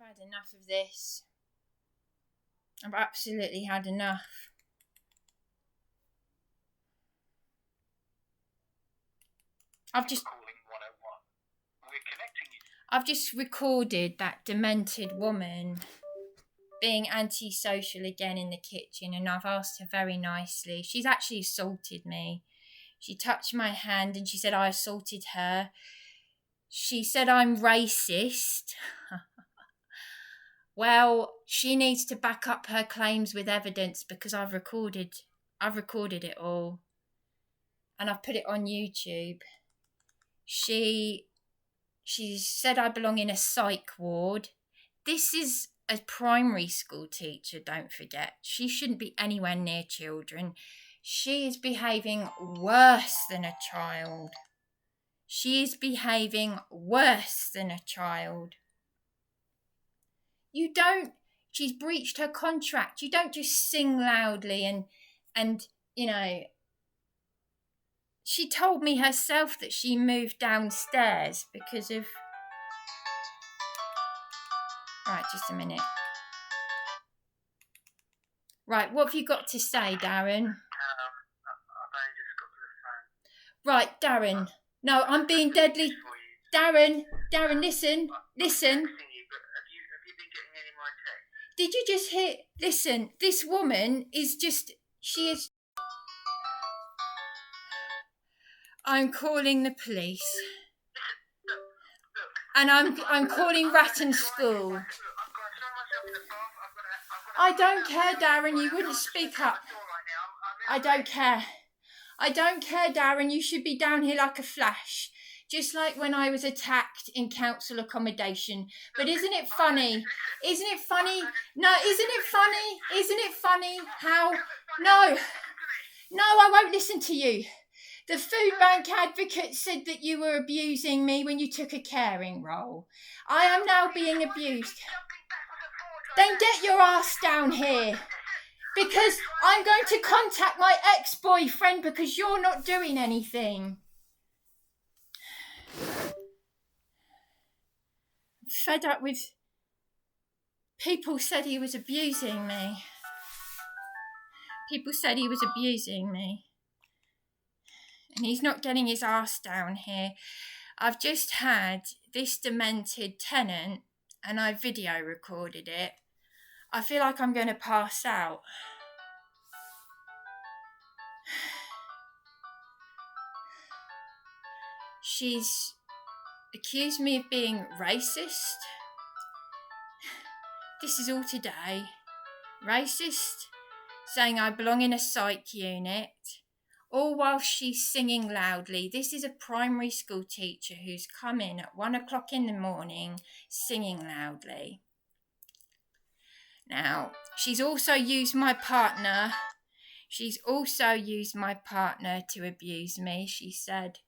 I've had enough of this. I've absolutely had enough. I've just recorded that demented woman being antisocial again in the kitchen, and I've asked her very nicely. She's actually assaulted me. She touched my hand and she said I assaulted her. She said I'm racist. Well, she needs to back up her claims with evidence, because I've recorded it all. And I've put it on YouTube. She said I belong in a psych ward. This is a primary school teacher, don't forget. She shouldn't be anywhere near children. She is behaving worse than a child. She is behaving worse than a child. She's breached her contract. You don't just sing loudly and you know, she told me herself that she moved downstairs because of... Right, just a minute. Right, what have you got to say, Darren? Right, Darren. No, I'm being deadly... Darren, listen. Did you just hear... Listen, this woman is just... She is... I'm calling the police. And I'm calling Ratton School. I don't care, Darren. You wouldn't speak up. I don't care. I don't care, Darren. You should be down here like a flash. Just like when I was attacked in council accommodation. But isn't it funny? Isn't it funny? No, isn't it funny? Isn't it funny how... No, I won't listen to you. The food bank advocate said that you were abusing me when you took a caring role. I am now being abused. Then get your ass down here. Because I'm going to contact my ex-boyfriend because you're not doing anything. I'm fed up with... People said he was abusing me. And he's not getting his ass down here. I've just had this demented tenant and I video recorded it. I feel like I'm going to pass out. She's accused me of being racist. This is all today. Racist, saying I belong in a psych unit, all while she's singing loudly. This is a primary school teacher who's come in at 1 o'clock in the morning singing loudly. Now, she's also used my partner to abuse me. She said,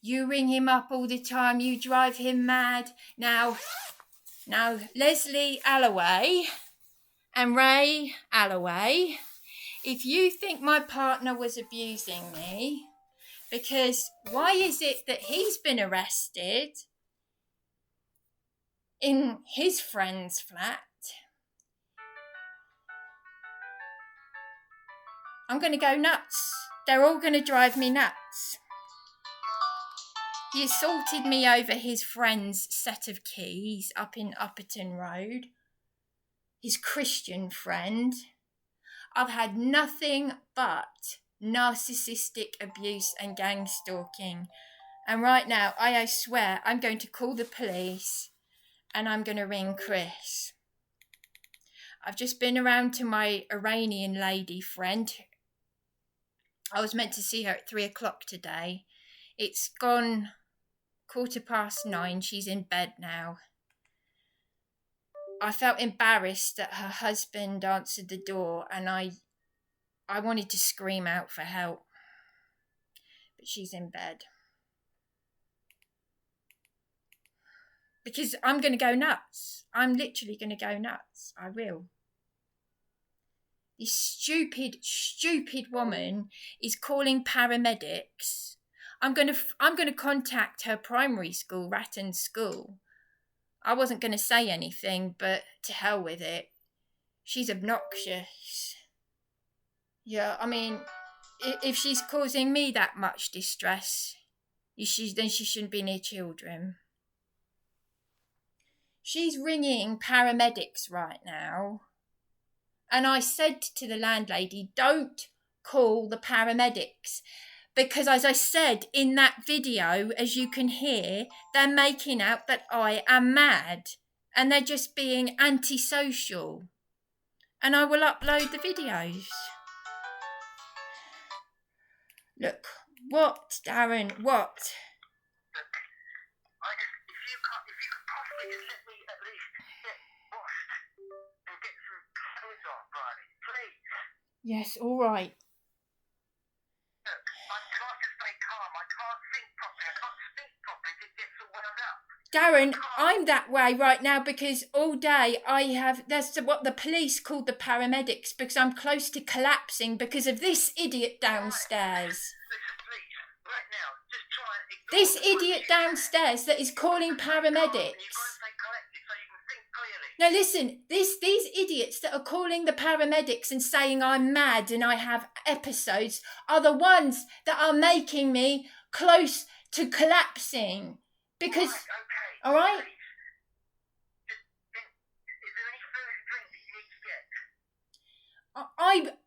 you ring him up all the time, you drive him mad. Now, Leslie Alloway and Ray Alloway, if you think my partner was abusing me, because why is it that he's been arrested in his friend's flat? I'm going to go nuts. They're all going to drive me nuts. He assaulted me over his friend's set of keys up in Upperton Road. His Christian friend. I've had nothing but narcissistic abuse and gang stalking. And right now, I swear, I'm going to call the police and I'm going to ring Chris. I've just been around to my Iranian lady friend. I was meant to see her at 3 o'clock today. It's gone 9:15. She's in bed now. I felt embarrassed that her husband answered the door and I wanted to scream out for help. But she's in bed. Because I'm going to go nuts. I'm literally going to go nuts. I will. This stupid woman is calling paramedics. I'm going to contact her primary school, Ratton School. I wasn't going to say anything, but to hell with it. She's obnoxious. Yeah, I mean, if she's causing me that much distress, then she shouldn't be near children. She's ringing paramedics right now. And I said to the landlady, don't call the paramedics. Because as I said in that video, as you can hear, they're making out that I am mad. And they're just being antisocial. And I will upload the videos. Look, what, Darren, what? Look, if you could possibly just let me at least get washed and get some clothes on, Bridie, please. Yes, all right. Look, I'm trying to stay calm. I can't think properly. I can't speak properly. It gets all wound up. Darren, I'm that way right now because all day that's what the police called the paramedics, because I'm close to collapsing because of this idiot downstairs. Listen, please, right now, just try and ignore This idiot downstairs that is calling paramedics. You've got to stay collected so you can think clearly. Now listen, these idiots that are calling the paramedics and saying I'm mad and I have episodes are the ones that are making me close to collapsing. Because, Okay. all right? Please. Is there any food and drink that you need to get?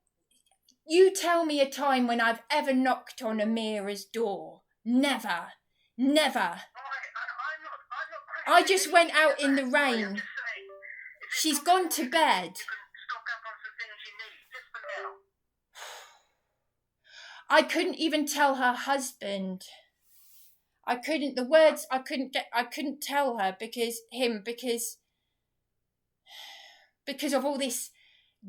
You tell me a time when I've ever knocked on Amira's door. Never. Never. I'm not I just went out in the rain. She's gone to bed. You can stock up on some things you need, just for now. I couldn't even tell her husband. I couldn't tell her because of all this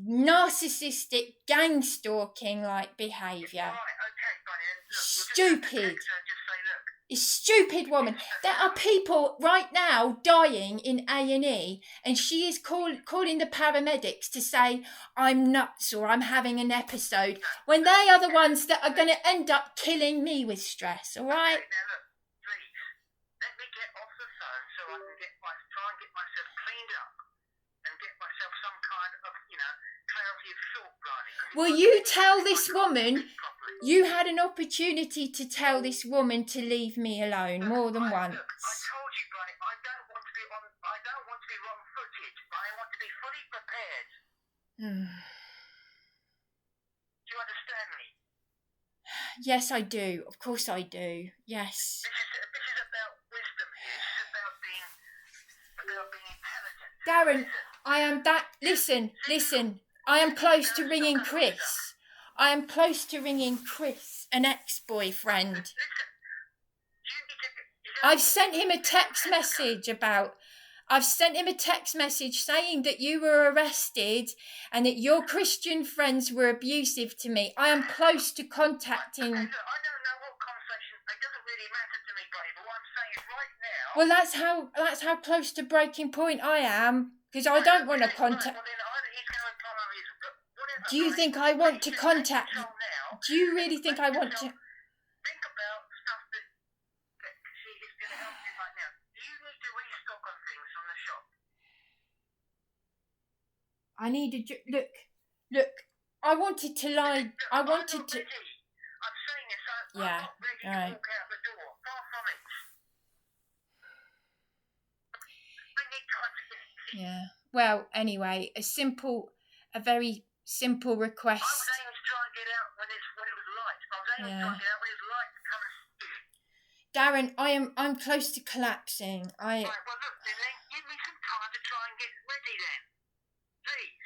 narcissistic gang stalking like behaviour. Right, okay, Bunny, then look, Stupid. Just say, look, A stupid woman. There are people right now dying in A&E, and she is calling the paramedics to say I'm nuts or I'm having an episode, when they are the ones that are going to end up killing me with stress. All right. okay, now look, please, let me get off the phone so I can try and get myself cleaned up and get myself some kind of, clarity of thought, Bridie. Will you tell this woman? You had an opportunity to tell this woman to leave me alone more than once. Look, I told you, Bridie, I don't want to be wrong-footed. I want to be fully prepared. Do you understand me? Yes, I do. Of course I do. Yes. This is about wisdom here. This is about being intelligent. Darren, I am that. Listen. I am close to ringing Chris. An ex-boyfriend. I've sent him a text message saying that you were arrested and that your Christian friends were abusive to me. I am close to contacting. Look, I don't know what conversation. It doesn't really matter to me, buddy. But what I'm saying is, right now. Well, that's how close to breaking point I am, because I don't want to contact. Well, then either he's going to imply my reason, but whatever. Do you think I want to contact? Do you really think I want to? Think about stuff that she is going to help you right now. Do you need to restock on things from the shop? I needed look. I wanted to lie. I wanted to. I'm saying this. I'm Yeah. not ready to Right. walk out the door. Far from it. I need time to get. Yeah. Well, anyway, a very simple I request. was aiming to try and get out when it was light. I was aiming to try and get out when it was light to come and see you. Darren, I'm close to collapsing. Right, well, look, then give me some time to try and get ready then. Please.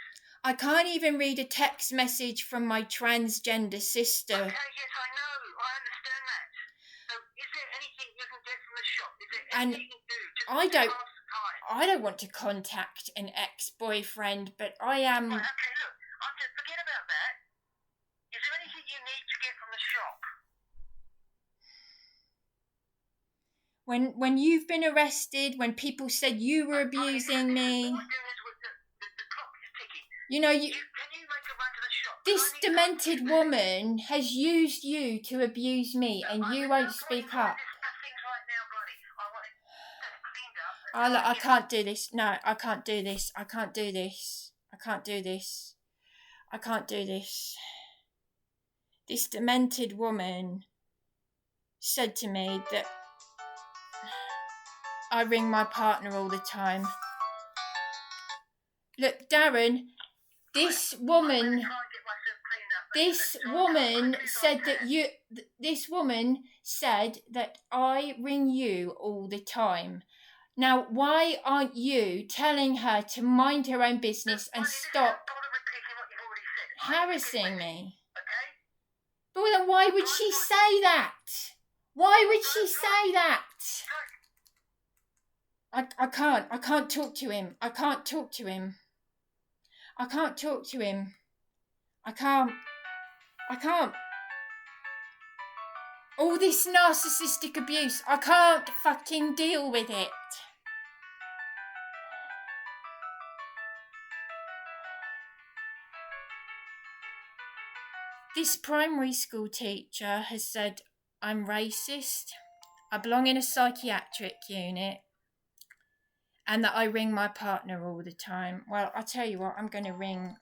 I can't even read a text message from my transgender sister. Okay, yes, I know. I understand that. So, is there anything you can get from the shop? Is there And anything you can do just I to don't- pass the time? I don't want to contact an ex-boyfriend, but I am. Right, okay, look, forget about that. Is there anything you need to get from the shop? When you've been arrested, when people said you were abusing me, What we're doing is the clock is ticking. you know, Can you make a run to the shop? this I need demented to- woman has used you to abuse me, and you won't speak up. Things right now, buddy. I want it cleaned up I can't do this. No, I can't do this. I can't do this. I can't do this. I can't do this. This demented woman said to me that I ring my partner all the time. Look, Darren, this woman said that I ring you all the time. Now, why aren't you telling her to mind her own business and stop harassing me? But then why would she say that? Why would she say that? I can't talk to him. I can't talk to him. I can't talk to him. I can't. All this narcissistic abuse, I can't fucking deal with it. This primary school teacher has said I'm racist, I belong in a psychiatric unit, and that I ring my partner all the time. Well, I'll tell you what, I'm gonna ring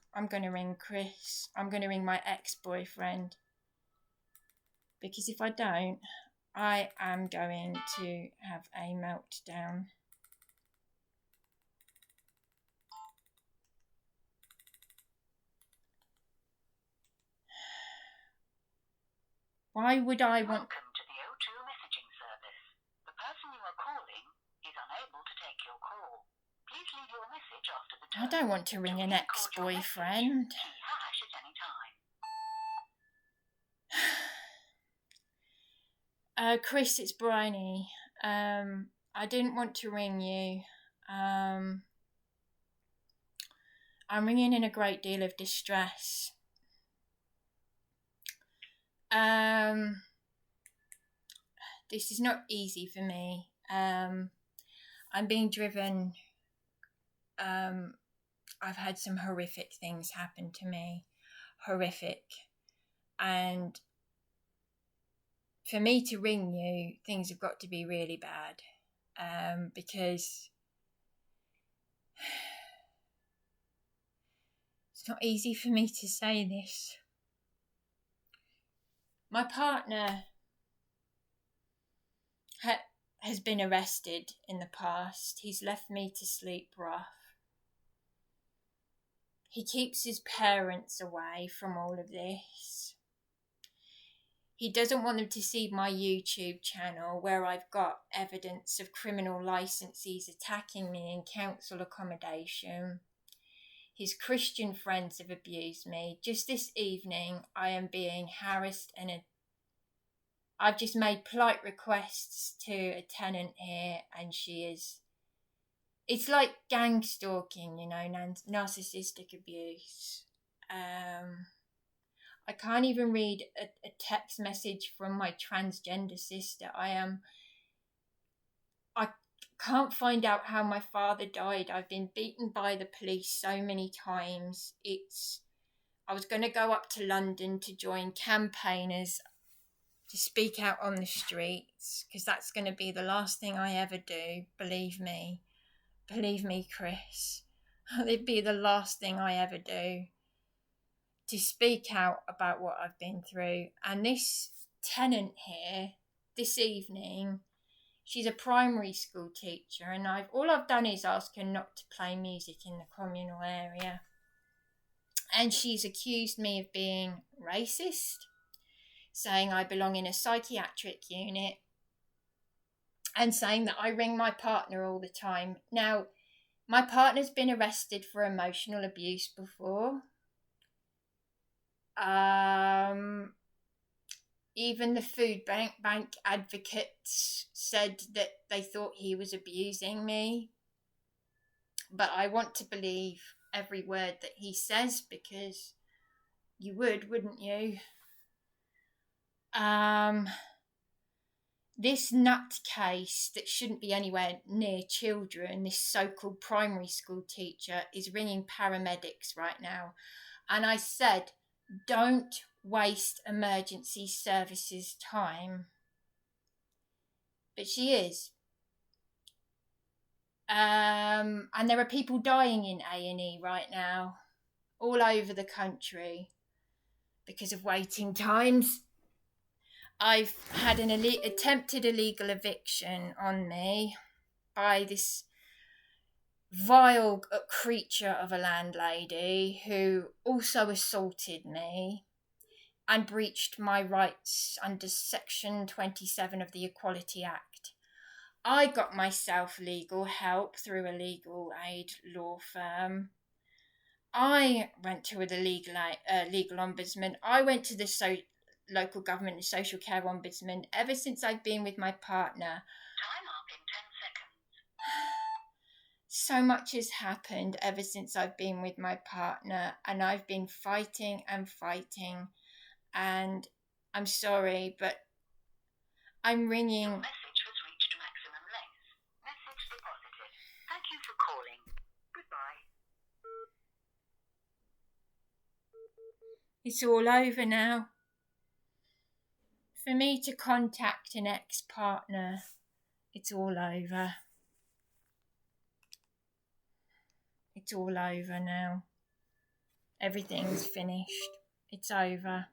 Chris. I'm gonna ring my ex-boyfriend. Because if I don't, I am going to have a meltdown. Why would I want... Welcome to the O2 messaging service. The person you are calling is unable to take your call. Please leave your message after the tone. I don't want to ring an ex-boyfriend. Key hash at any time. Chris, it's Bryony. I didn't want to ring you. I'm ringing in a great deal of distress. This is not easy for me. I'm being driven. I've had some horrific things happen to me. Horrific. And for me to ring you, things have got to be really bad. Because it's not easy for me to say this. My partner has been arrested in the past. He's left me to sleep rough. He keeps his parents away from all of this. He doesn't want them to see my YouTube channel where I've got evidence of criminal licensees attacking me in council accommodation. His Christian friends have abused me. Just this evening, I am being harassed and I've just made polite requests to a tenant here and she is... It's like gang stalking, you know, narcissistic abuse. I can't even read a text message from my transgender sister. I can't find out how my father died. I've been beaten by the police so many times. I was going to go up to London to join campaigners to speak out on the streets, because that's going to be the last thing I ever do. Believe me, Chris. It'd be the last thing I ever do, to speak out about what I've been through. And this tenant here, this evening, she's a primary school teacher, and all I've done is ask her not to play music in the communal area. And she's accused me of being racist, saying I belong in a psychiatric unit, and saying that I ring my partner all the time. Now, my partner's been arrested for emotional abuse before. Even the food bank advocates said that they thought he was abusing me. But I want to believe every word that he says, because you would, wouldn't you? This nutcase that shouldn't be anywhere near children, this so-called primary school teacher, is ringing paramedics right now. And I said, don't waste emergency services time. But she is. And there are people dying in A&E right now, all over the country, because of waiting times. I've had an attempted illegal eviction on me by this vile creature of a landlady who also assaulted me and breached my rights under Section 27 of the Equality Act. I got myself legal help through a legal aid law firm. I went to the legal ombudsman. I went to the local government and social care ombudsman ever since I've been with my partner. Time up in 10 seconds. So much has happened ever since I've been with my partner, and I've been fighting and fighting, and I'm sorry, but I'm ringing. Your message has reached maximum length. Message deposited. Thank you for calling. Goodbye. It's all over now. For me to contact an ex-partner, it's all over. It's all over now. Everything's finished. It's over.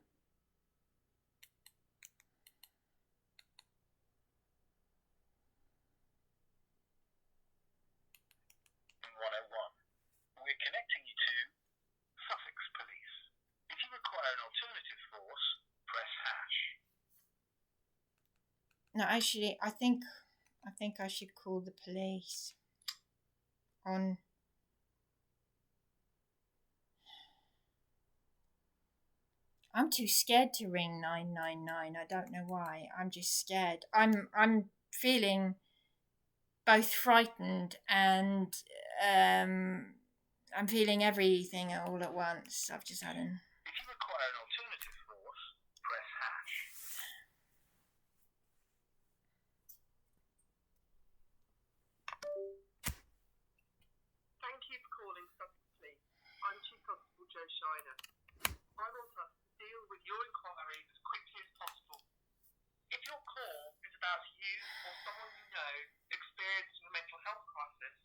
We're connecting you to Sussex Police. If you require an alternative force, press hash. No, actually, I think I should call the police. I'm too scared to ring 999. I don't know why. I'm just scared. I'm feeling both frightened and I'm feeling everything all at once. I've just had an... If you require an alternative force, press hash. Thank you for calling Sussex Police. I'm Chief Constable Joe Shiner. I want us to deal with your inquiry as quickly as possible. If your call is about you or someone you know experiencing a mental health crisis,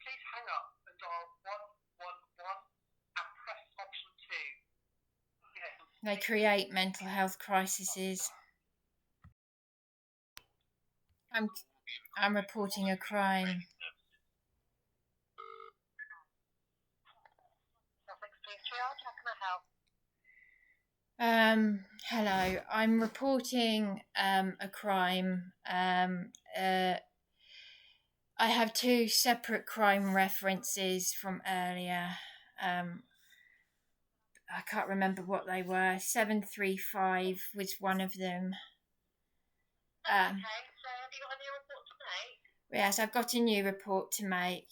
please hang up and dial 111 and press option 2. Yes. They create mental health crises. I'm reporting a crime. Sussex Police Triage, how can I help? Hello. I'm reporting a crime. I have two separate crime references from earlier. I can't remember what they were. 735 was one of them. Okay, so have you got a new report to make? Yes, I've got a new report to make.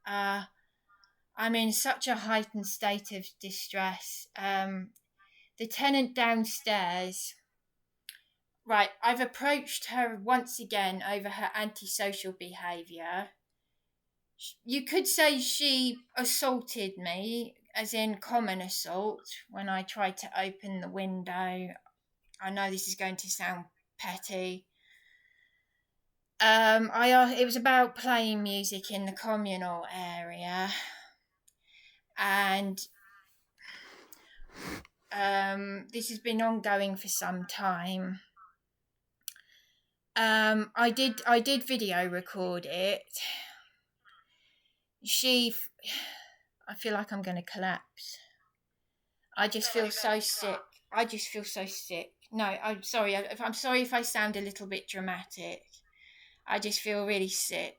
I'm in such a heightened state of distress. The tenant downstairs... Right, I've approached her once again over her antisocial behaviour. You could say she assaulted me, as in common assault, when I tried to open the window. I know this is going to sound petty. It was about playing music in the communal area, and this has been ongoing for some time. I did video record it. I feel like I'm going to collapse. I just feel so sick. No, I'm sorry. I'm sorry if I sound a little bit dramatic. I just feel really sick.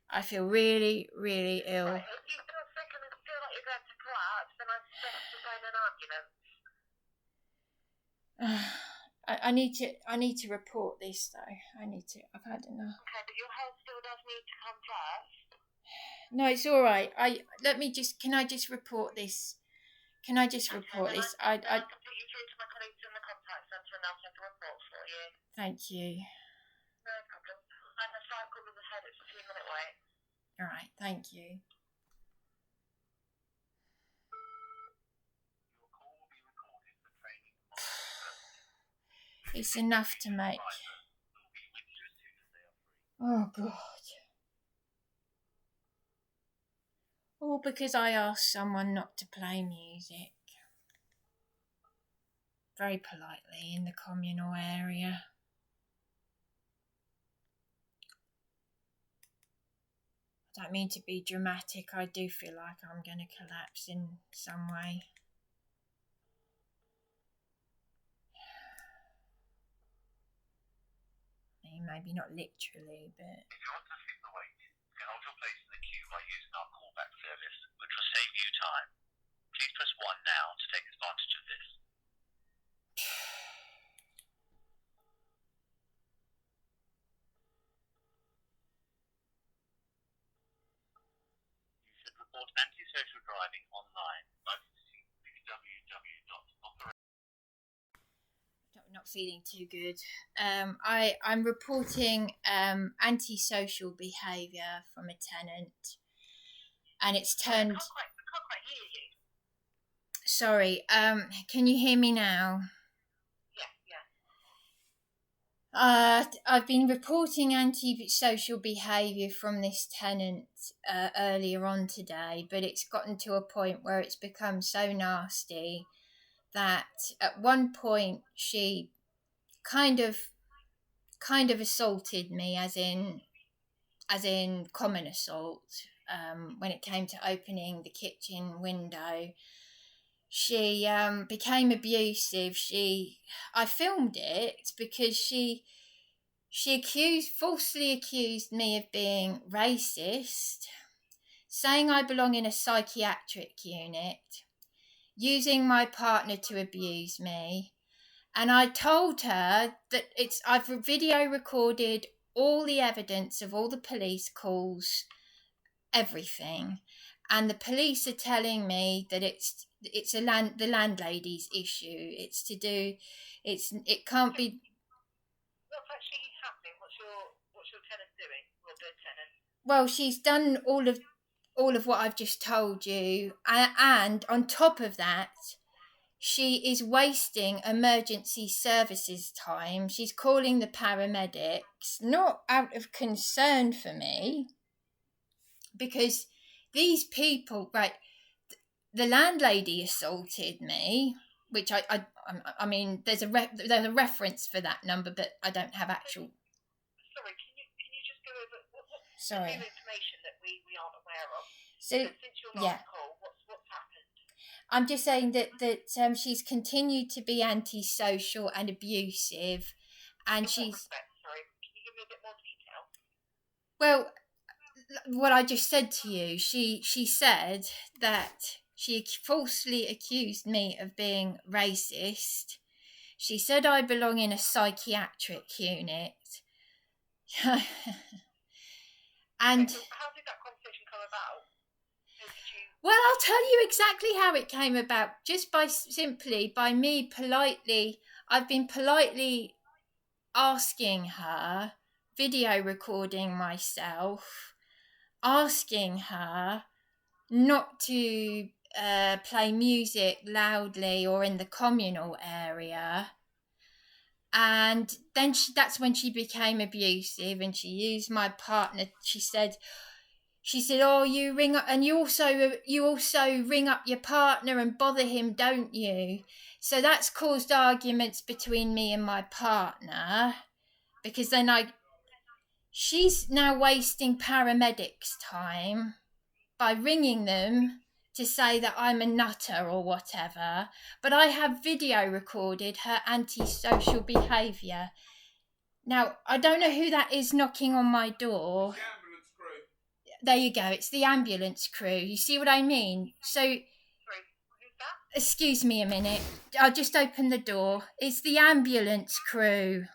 I feel really, really ill. Right, if you feel sick and feel like you're going to collapse, then I suggest you phone an ambulance. I need to report this though. I've had enough. Okay, but your health still does need to come first. No, it's all right. Can I just report this? Can I just report this? I can put you through to my colleagues in the contact centre and they'll take a report for you. Thank you. No problem. And the cycle with the head, it's a 2-minute wait. All right, thank you. Your call will be recorded for training and monitoring purposes. It's enough to make... Will be with you as soon as they are free. Oh, God. All because I asked someone not to play music. Very politely in the communal area. I don't mean to be dramatic, I do feel like I'm going to collapse in some way. Maybe not literally, but... If you want to skip the wait, you can hold your place in the queue by using our callback service, which will save you time. Please press 1 now to take advantage of this. You should report antisocial driving online by visiting www.operations. Not feeling too good. I'm reporting antisocial behaviour from a tenant, and it's turned. I can't quite hear you. Sorry. Can you hear me now? Yeah. I've been reporting antisocial behaviour from this tenant earlier on today, but it's gotten to a point where it's become so nasty that at one point she kind of assaulted me, as in common assault. When it came to opening the kitchen window, she became abusive. I filmed it because she falsely accused me of being racist, saying I belong in a psychiatric unit, using my partner to abuse me. And I told her that I've video recorded all the evidence of all the police calls, everything. And the police are telling me that it's the landlady's issue. It can't be. What's actually happening? What's your tenant doing? Or the tenant? Well, she's done all of what I've just told you, and on top of that, she is wasting emergency services time. She's calling the paramedics, not out of concern for me, because these people, right, the landlady assaulted me, which I mean, there's a reference for that number, but I don't have actual. Sorry, can you just go over what's Sorry. the new information that we aren't aware of? So Since your last call, what's happened? I'm just saying that she's continued to be antisocial and abusive, and she's. Sorry, can you give me a bit more detail? Well, what I just said to you, she said that she falsely accused me of being racist. She said I belong in a psychiatric unit. And So how did that conversation come about? Well, I'll tell you exactly how it came about. Just by me politely, I've been politely asking her, video recording myself, asking her not to play music loudly or in the communal area. And then that's when she became abusive, and she used my partner. She said, "Oh, you ring up, and you also ring up your partner and bother him, don't you?" So that's caused arguments between me and my partner, because then she's now wasting paramedics' time by ringing them to say that I'm a nutter or whatever. But I have video recorded her antisocial behaviour. Now, I don't know who that is knocking on my door. There you go, it's the ambulance crew. You see what I mean? So, Sorry, who's that? excuse me a minute. I'll just open the door. It's the ambulance crew.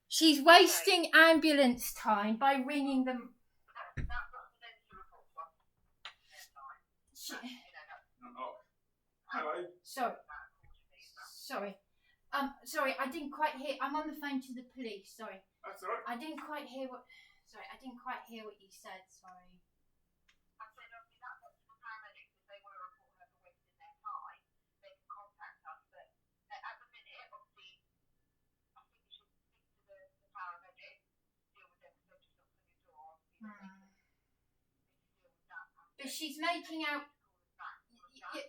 She's wasting ambulance time by ringing them. Hello. Sorry. Sorry, I didn't quite hear. I'm on the phone to the police. Sorry. That's all right. I didn't quite hear what. Sorry, I didn't quite hear what you said. Sorry. I said, obviously, that's up to the paramedics. If they want to report her for wasting their time, they can contact us. But at the minute, obviously, I think you should speak to the paramedics, deal with them, because they've just knocked on your door. Obviously, they can deal with that. But she's making out.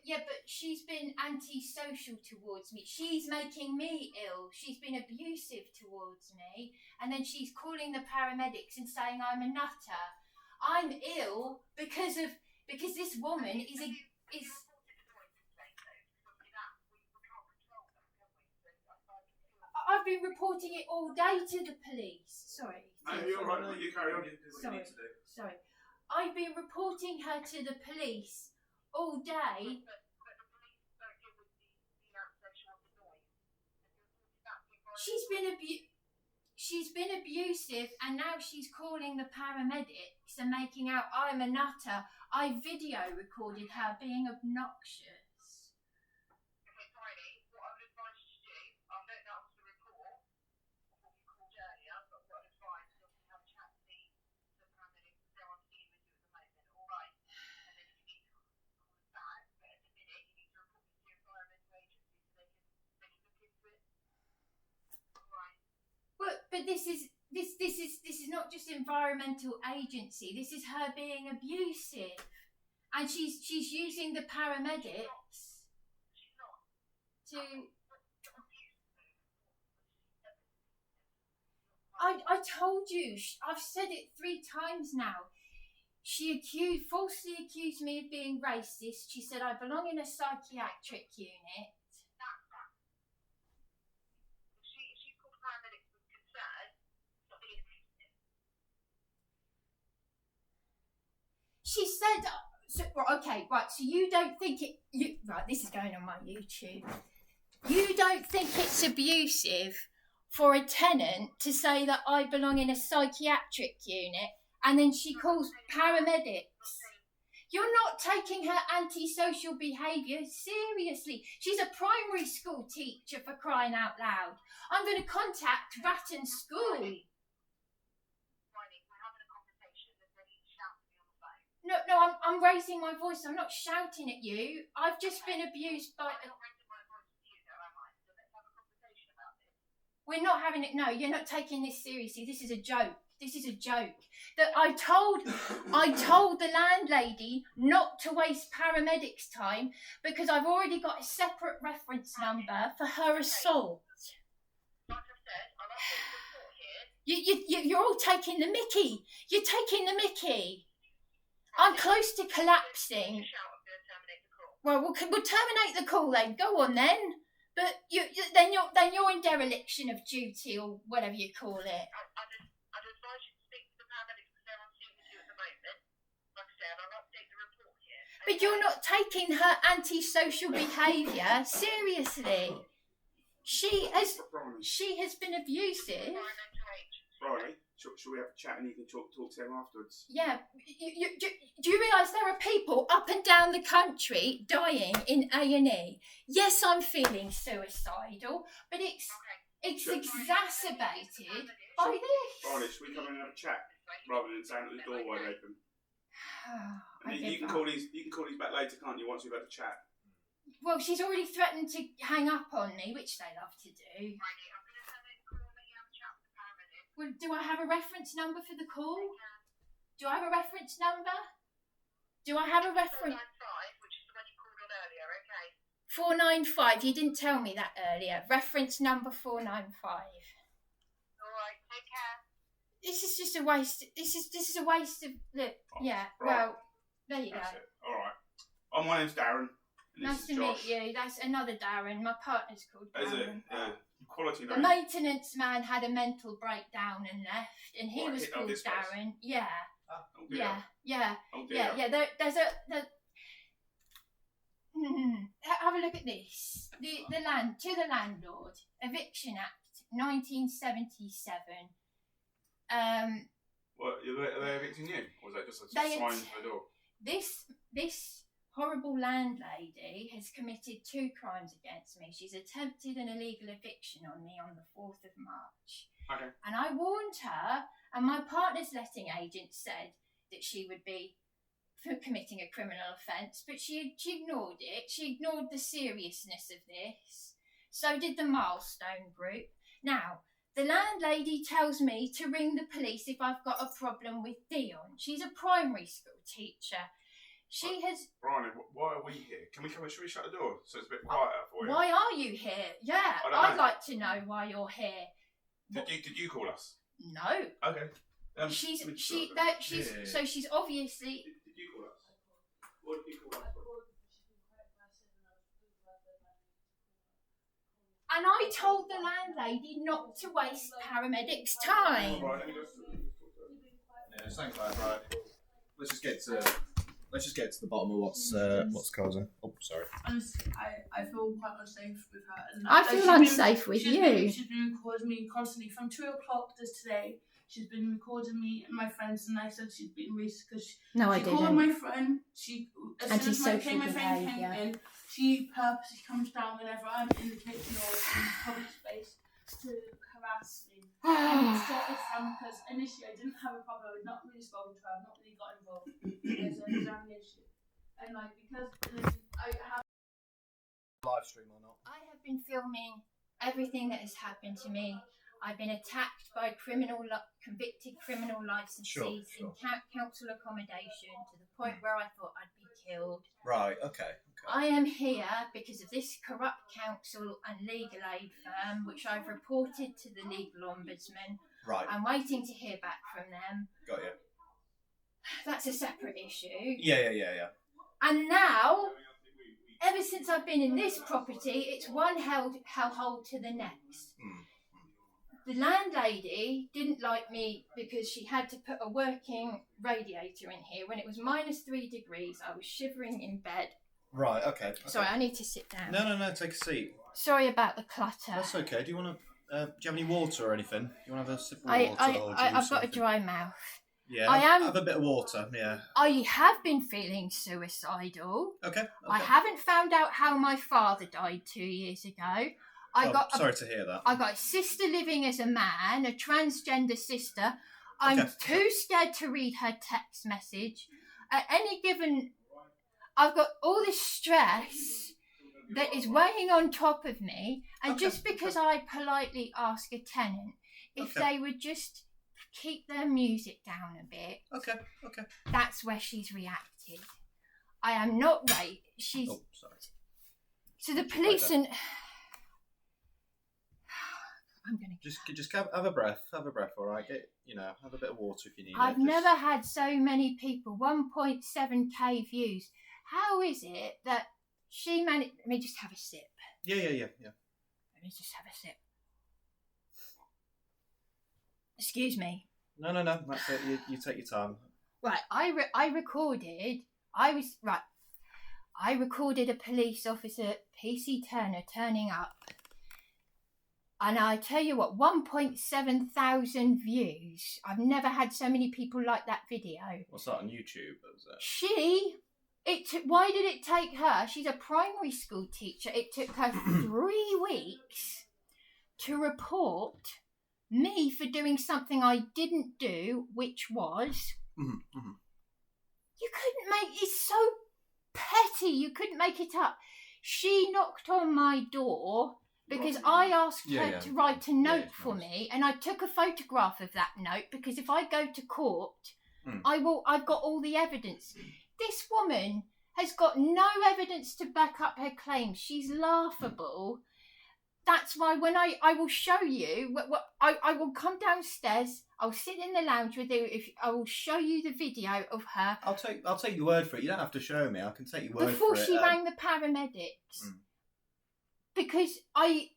Yeah, but she's been antisocial towards me. She's making me ill. She's been abusive towards me. And then she's calling the paramedics and saying I'm a nutter. I'm ill because this woman is. I've been reporting it all day to the police. Sorry. No, you're all right. You carry on. Sorry. I've been reporting her to the police all day. She's been abusive, and now she's calling the paramedics and making out I'm a nutter. I video recorded her being obnoxious. But this is not just environmental agency. This is her being abusive, and she's using the paramedics to. I told you. I've said it 3 times now. She falsely accused me of being racist. She said I belong in a psychiatric unit. She said, so you don't think this is going on my YouTube. You don't think it's abusive for a tenant to say that I belong in a psychiatric unit, and then she calls paramedics? You're not taking her antisocial behaviour seriously. She's a primary school teacher, for crying out loud. I'm going to contact Ratton School. No, I'm raising my voice. I'm not shouting at you. I've just been abused by. We're not having it. No, you're not taking this seriously. This is a joke. That I told the landlady not to waste paramedics' time because I've already got a separate reference number for her assault. You're all taking the mickey. You're taking the mickey. I'm close to collapsing. Well, we'll terminate the call then. Go on then. But then you're in dereliction of duty or whatever you call it. I'd advise you to speak to the paramedics because they're on scene with you at the moment. Like I said, I'll update the report here. But you're not taking her antisocial behaviour seriously. She has been abusive. Riley, shall we have a chat and you can talk to him afterwards? Yeah. Do you realise there are people up and down the country dying in A&E? Yes, I'm feeling suicidal, but it's exacerbated by this. Riley, should we come in and have a chat rather than saying the door wide open? You can call these back later, can't you? Once we've had a chat. Well, she's already threatened to hang up on me, which they love to do. Well, do I have a reference number for the call? Do I have a reference number? Do I have a reference? 495, which is the one you called on earlier, okay? 495. You didn't tell me that earlier. Reference number 495. All right, take care. This is just a waste. This is a waste of. Look, yeah. Right. Well, there you That's go. It. All right. Oh, my name's Darren. Nice to meet you. That's another Darren. My partner's called Darren. Quality the name. maintenance man had a mental breakdown and left, and he was called Darren. Yeah. Oh, dear. Yeah. Oh, dear. Yeah. There's have a look at this. The landlord Eviction Act 1977. What, are they evicting you, or is that just a sign for the door? This horrible landlady has committed 2 crimes against me. She's attempted an illegal eviction on me on the 4th of March. Okay. And I warned her, and my partner's letting agent said that she would be committing a criminal offence, but she ignored it. She ignored the seriousness of this. So did the Milestone Group. Now, the landlady tells me to ring the police if I've got a problem with Dion. She's a primary school teacher. She has. Brian, why are we here? Should we shut the door so it's a bit quieter for you? Why are you here? Yeah, I'd like to know why you're here. Did you call us? No. Okay. She's Yeah. so she's obviously. Did you call us? What did you call us? And I told the landlady not to waste paramedics' time. Right, let me just. Yeah, thanks, right. Let's just get to the bottom of what's causing. Oh, sorry. Honestly, I feel quite unsafe with her. And I feel unsafe with you. She's been recording me constantly from 2 o'clock to today. She's been recording me and my friends, and I said she's been racist because she called my friend. As soon as my friend came in, she purposely comes down whenever I'm in the kitchen or in public space to harass me. And it started from because initially I didn't have a problem. I'd not really spoken to her. I've not really got involved. There's an examination, and because I have Live stream or not? I have been filming everything that has happened to me. I've been attacked by convicted criminal licensees in council accommodation to the point where I thought I'd be killed. Right. Okay. I am here because of this corrupt council and legal aid firm, which I've reported to the legal ombudsman. Right. I'm waiting to hear back from them. Got you. That's a separate issue. Yeah. And now, ever since I've been in this property, it's one hellhole to the next. The landlady didn't like me because she had to put a working radiator in here when it was -3 degrees. I was shivering in bed. Right. Okay. Sorry, I need to sit down. No. Take a seat. Sorry about the clutter. That's okay. Do you want to? Do you have any water or anything? Do you want to have a sip of water? I've got a dry mouth. Yeah. Have a bit of water. Yeah. I have been feeling suicidal. Okay. I haven't found out how my father died 2 years ago. Sorry to hear that. I got a sister living as a man, a transgender sister. I'm too scared to read her text message. At any given, I've got all this stress that is weighing on top of me, and just because I politely ask a tenant if they would just keep their music down a bit. Okay. That's where she's reacted. I am not right. She's. Oh, sorry. So the police and. I'm gonna just have a breath. Have a breath, all right. Have a bit of water if you need. I've never had so many people. 1.7k views. How is it that she managed? Let me just have a sip. Yeah. Let me just have a sip. Excuse me. No. That's it. You take your time. Right. I recorded. I recorded a police officer, PC Turner, turning up. And I tell you what, 1.7 thousand views. I've never had so many people like that video. What's that on YouTube? Was that? Why did it take her? She's a primary school teacher. It took her 3 weeks to report me for doing something I didn't do, which was... You couldn't make... It's so petty. You couldn't make it up. She knocked on my door... Because I asked her to write a note for me, and I took a photograph of that note because if I go to court, I've got all the evidence. This woman has got no evidence to back up her claims. She's laughable. That's why when I will show you, I will come downstairs. I'll sit in the lounge with you. I will show you the video of her. I'll take your word for it. You don't have to show me. I can take your word for it. Before she rang the paramedics. Because I've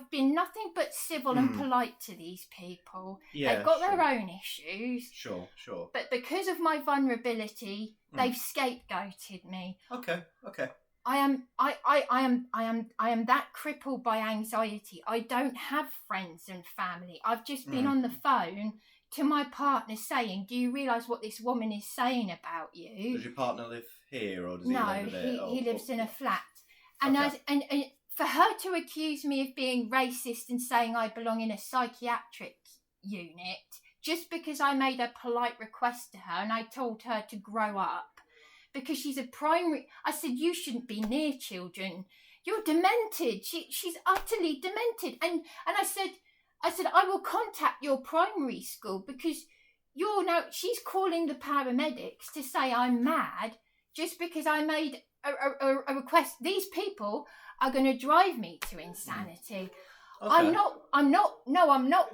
been nothing but civil and polite to these people. Yeah, they've got their own issues. Sure. But because of my vulnerability, they've scapegoated me. Okay. I am that crippled by anxiety. I don't have friends and family. I've just been on the phone to my partner saying, "Do you realise what this woman is saying about you?" Does your partner live here or does he live there? No, he lives in a flat. And and for her to accuse me of being racist and saying I belong in a psychiatric unit just because I made a polite request to her and I told her to grow up because she's a primary... I said, you shouldn't be near children. You're demented. She's utterly demented. And I said, I will contact your primary school because she's calling the paramedics to say I'm mad just because I made a request. These people are going to drive me to insanity. Okay. I'm not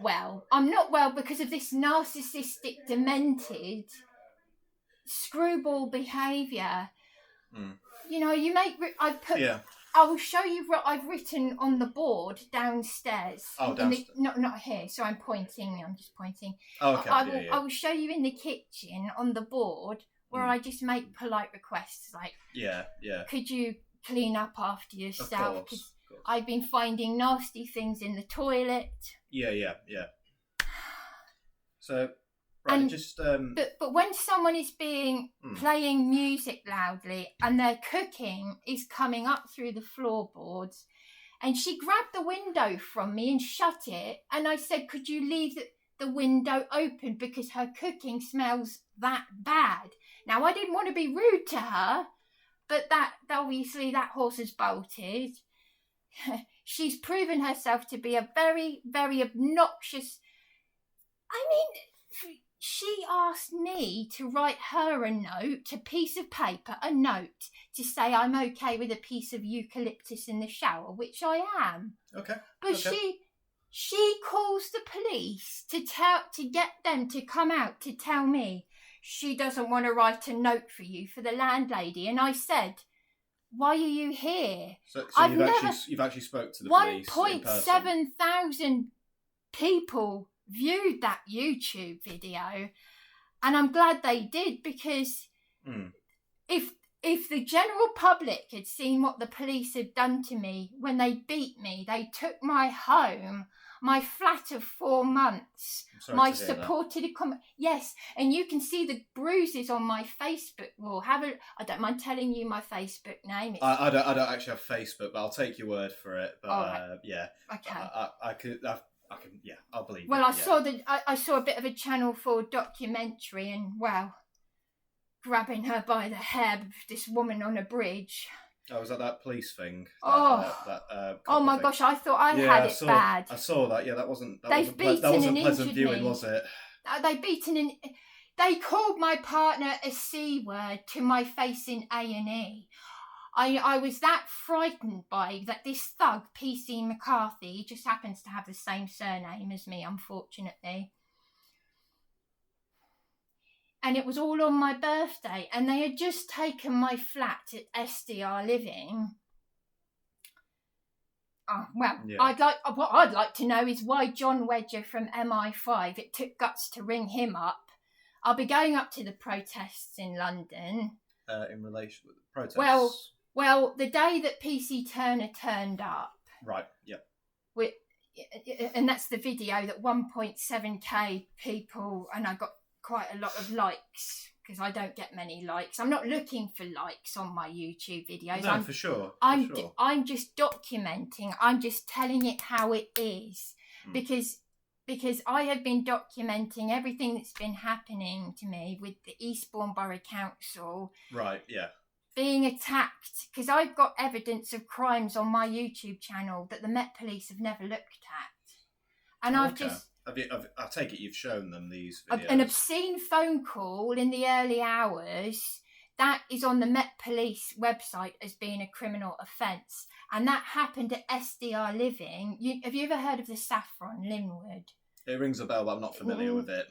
well. I'm not well because of this narcissistic, demented, screwball behaviour. You know, I will show you what I've written on the board downstairs. Oh, downstairs. Not here. So I'm just pointing. Oh, okay. I will show you in the kitchen on the board where I just make polite requests like, could you clean up after yourself? Because I've been finding nasty things in the toilet. Yeah. So. Right, and but when someone is playing music loudly and their cooking is coming up through the floorboards, and she grabbed the window from me and shut it, and I said, could you leave the window open because her cooking smells that bad? Now, I didn't want to be rude to her, but that obviously that horse has bolted. She's proven herself to be a very, very obnoxious. I mean, she asked me to write her a piece of paper, a note, to say I'm okay with a piece of eucalyptus in the shower, which I am. Okay. But she calls the police to get them to come out to tell me she doesn't want to write a note for you for the landlady. And I said, why are you here? So you've actually spoke to the police 1.7 thousand people viewed that YouTube video, and I'm glad they did, because if the general public had seen what the police had done to me when they beat me, they took my home, my flat of 4 months, my supported accommodation. Yes, and you can see the bruises on my Facebook wall. I don't mind telling you my Facebook name. I don't actually have Facebook, but I'll take your word for it. But right. Yeah, okay. I'll believe it. Well, I saw a bit of a Channel 4 documentary, and grabbing her by the hair, this woman on a bridge. Oh, was that police thing? Oh my gosh, I thought I had it bad. I saw that. Yeah, that wasn't pleasant viewing, was it? They called my partner a C word to my face in A&E. I was that frightened by that. This thug, PC McCarthy, he just happens to have the same surname as me, unfortunately. And it was all on my birthday, and they had just taken my flat at SDR Living. What I'd like to know is why John Wedger from MI5, it took guts to ring him up. I'll be going up to the protests in London. In relation with the protests? Well, the day that PC Turner turned up. Right, yeah. And that's the video that 1.7k people, and I got quite a lot of likes, because I don't get many likes. I'm not looking for likes on my YouTube videos. No, for sure. I'm just documenting. I'm just telling it how it is. Because I have been documenting everything that's been happening to me with the Eastbourne Borough Council. Right, yeah. Being attacked, because I've got evidence of crimes on my YouTube channel that the Met Police have never looked at. And I've just... I take it you've shown them these videos. An obscene phone call in the early hours, that is on the Met Police website as being a criminal offence. And that happened at SDR Living. Have you ever heard of the Saffron, Linwood? It rings a bell, but I'm not familiar with it.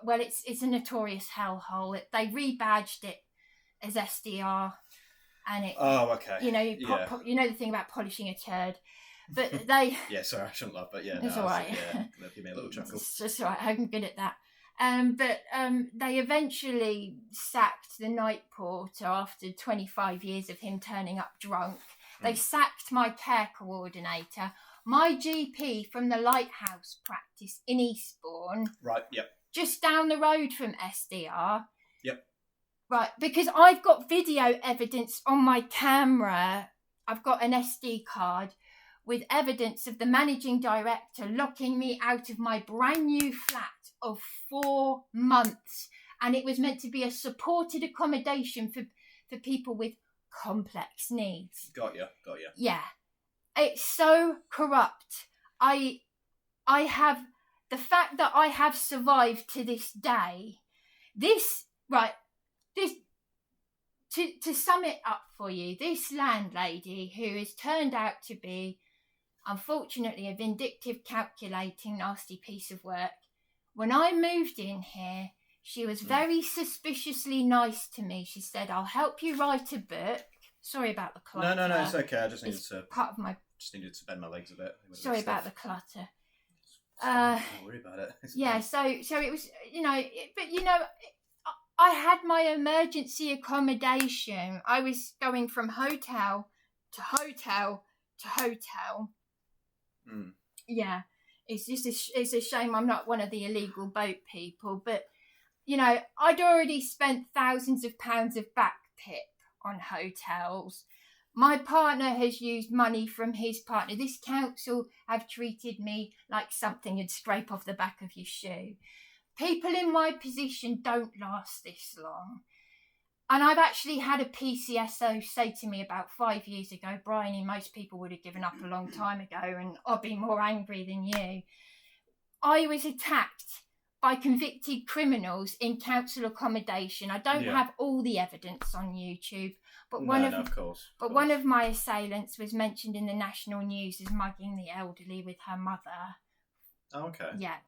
Well, it's a notorious hellhole. They rebadged it as SDR, and it. Oh, okay. You know the thing about polishing a turd, but they. Yeah, sorry, I shouldn't laugh, but yeah, it's all right. Yeah, give me a little chuckle. It's just all right. I'm good at that. But they eventually sacked the night porter after 25 years of him turning up drunk. They sacked my care coordinator, my GP from the Lighthouse practice in Eastbourne. Right. Yep. Just down the road from SDR. Yep. Right, because I've got video evidence on my camera. I've got an SD card with evidence of the managing director locking me out of my brand new flat of 4 months. And it was meant to be a supported accommodation for people with complex needs. Got you. Yeah. It's so corrupt. I have the fact that I have survived to this day, to sum it up for you, this landlady, who has turned out to be, unfortunately, a vindictive, calculating, nasty piece of work, when I moved in here, she was very suspiciously nice to me. She said, "I'll help you write a book." Sorry about the clutter. No, it's okay. I just needed to needed to bend my legs a bit. Sorry about the clutter. Don't worry about it. Yeah, so it was, I had my emergency accommodation. I was going from hotel to hotel to hotel. Yeah, it's just it's a shame I'm not one of the illegal boat people, but I'd already spent thousands of pounds of back pip on hotels. My partner has used money from his partner. This council have treated me like something you'd scrape off the back of your shoe. People in my position don't last this long. And I've actually had a PCSO say to me about 5 years ago, "Bryony, most people would have given up a long time ago, and I'll be more angry than you." I was attacked by convicted criminals in council accommodation. I don't have all the evidence on YouTube, but one of my assailants was mentioned in the national news as mugging the elderly with her mother. Oh, okay. Yeah,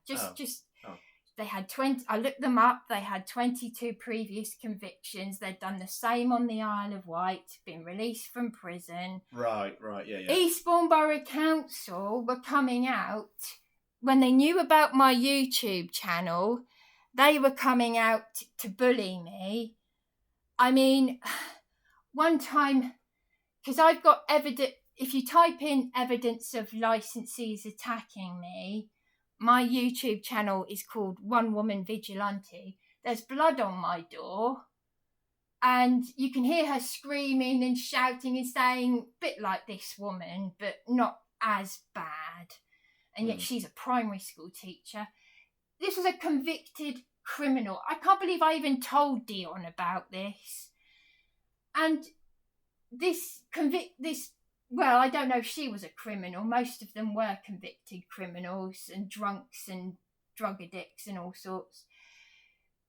they had 20. I looked them up. They had 22 previous convictions. They'd done the same on the Isle of Wight, been released from prison. Right, yeah. Eastbourne Borough Council were coming out. When they knew about my YouTube channel, they were coming out to bully me. I mean, one time, because I've got evidence, if you type in evidence of licensees attacking me, my YouTube channel is called One Woman Vigilante. There's blood on my door, and you can hear her screaming and shouting and saying, a bit like this woman, but not as bad. And yet she's a primary school teacher. This was a convicted criminal. I can't believe I even told Dion about this. And well, I don't know if she was a criminal. Most of them were convicted criminals and drunks and drug addicts and all sorts.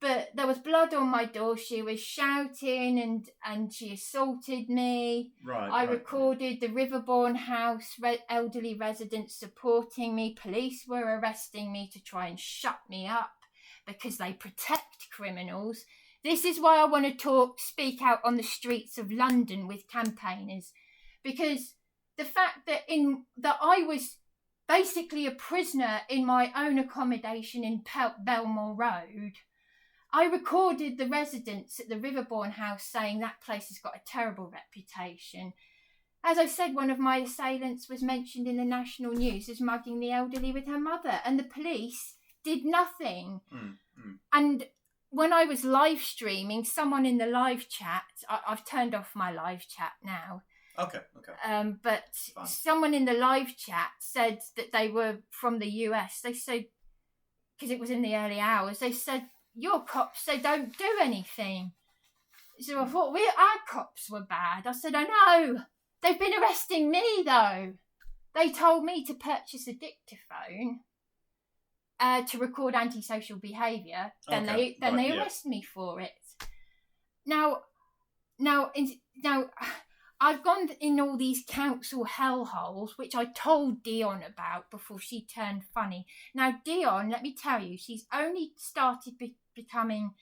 But there was blood on my door. She was shouting and she assaulted me. I recorded the Riverbourne House elderly residents supporting me. Police were arresting me to try and shut me up because they protect criminals. This is why I want to speak out on the streets of London with campaigners, because the fact that I was basically a prisoner in my own accommodation in Belmore Road. I recorded the residents at the Riverbourne House saying that place has got a terrible reputation. As I said, one of my assailants was mentioned in the national news as mugging the elderly with her mother, and the police did nothing. And when I was live streaming, someone in the live chat, I've turned off my live chat now. Okay. But someone in the live chat said that they were from the US. They said, because it was in the early hours, they said, "Your cops, they don't do anything." So I thought our cops were bad. I said, "I know. They've been arresting me though. They told me to purchase a dictaphone to record antisocial behaviour. Then they arrest me for it. Now, I've gone in all these council hellholes, which I told Dion about before she turned funny. Now, Dion, let me tell you, she's only started becoming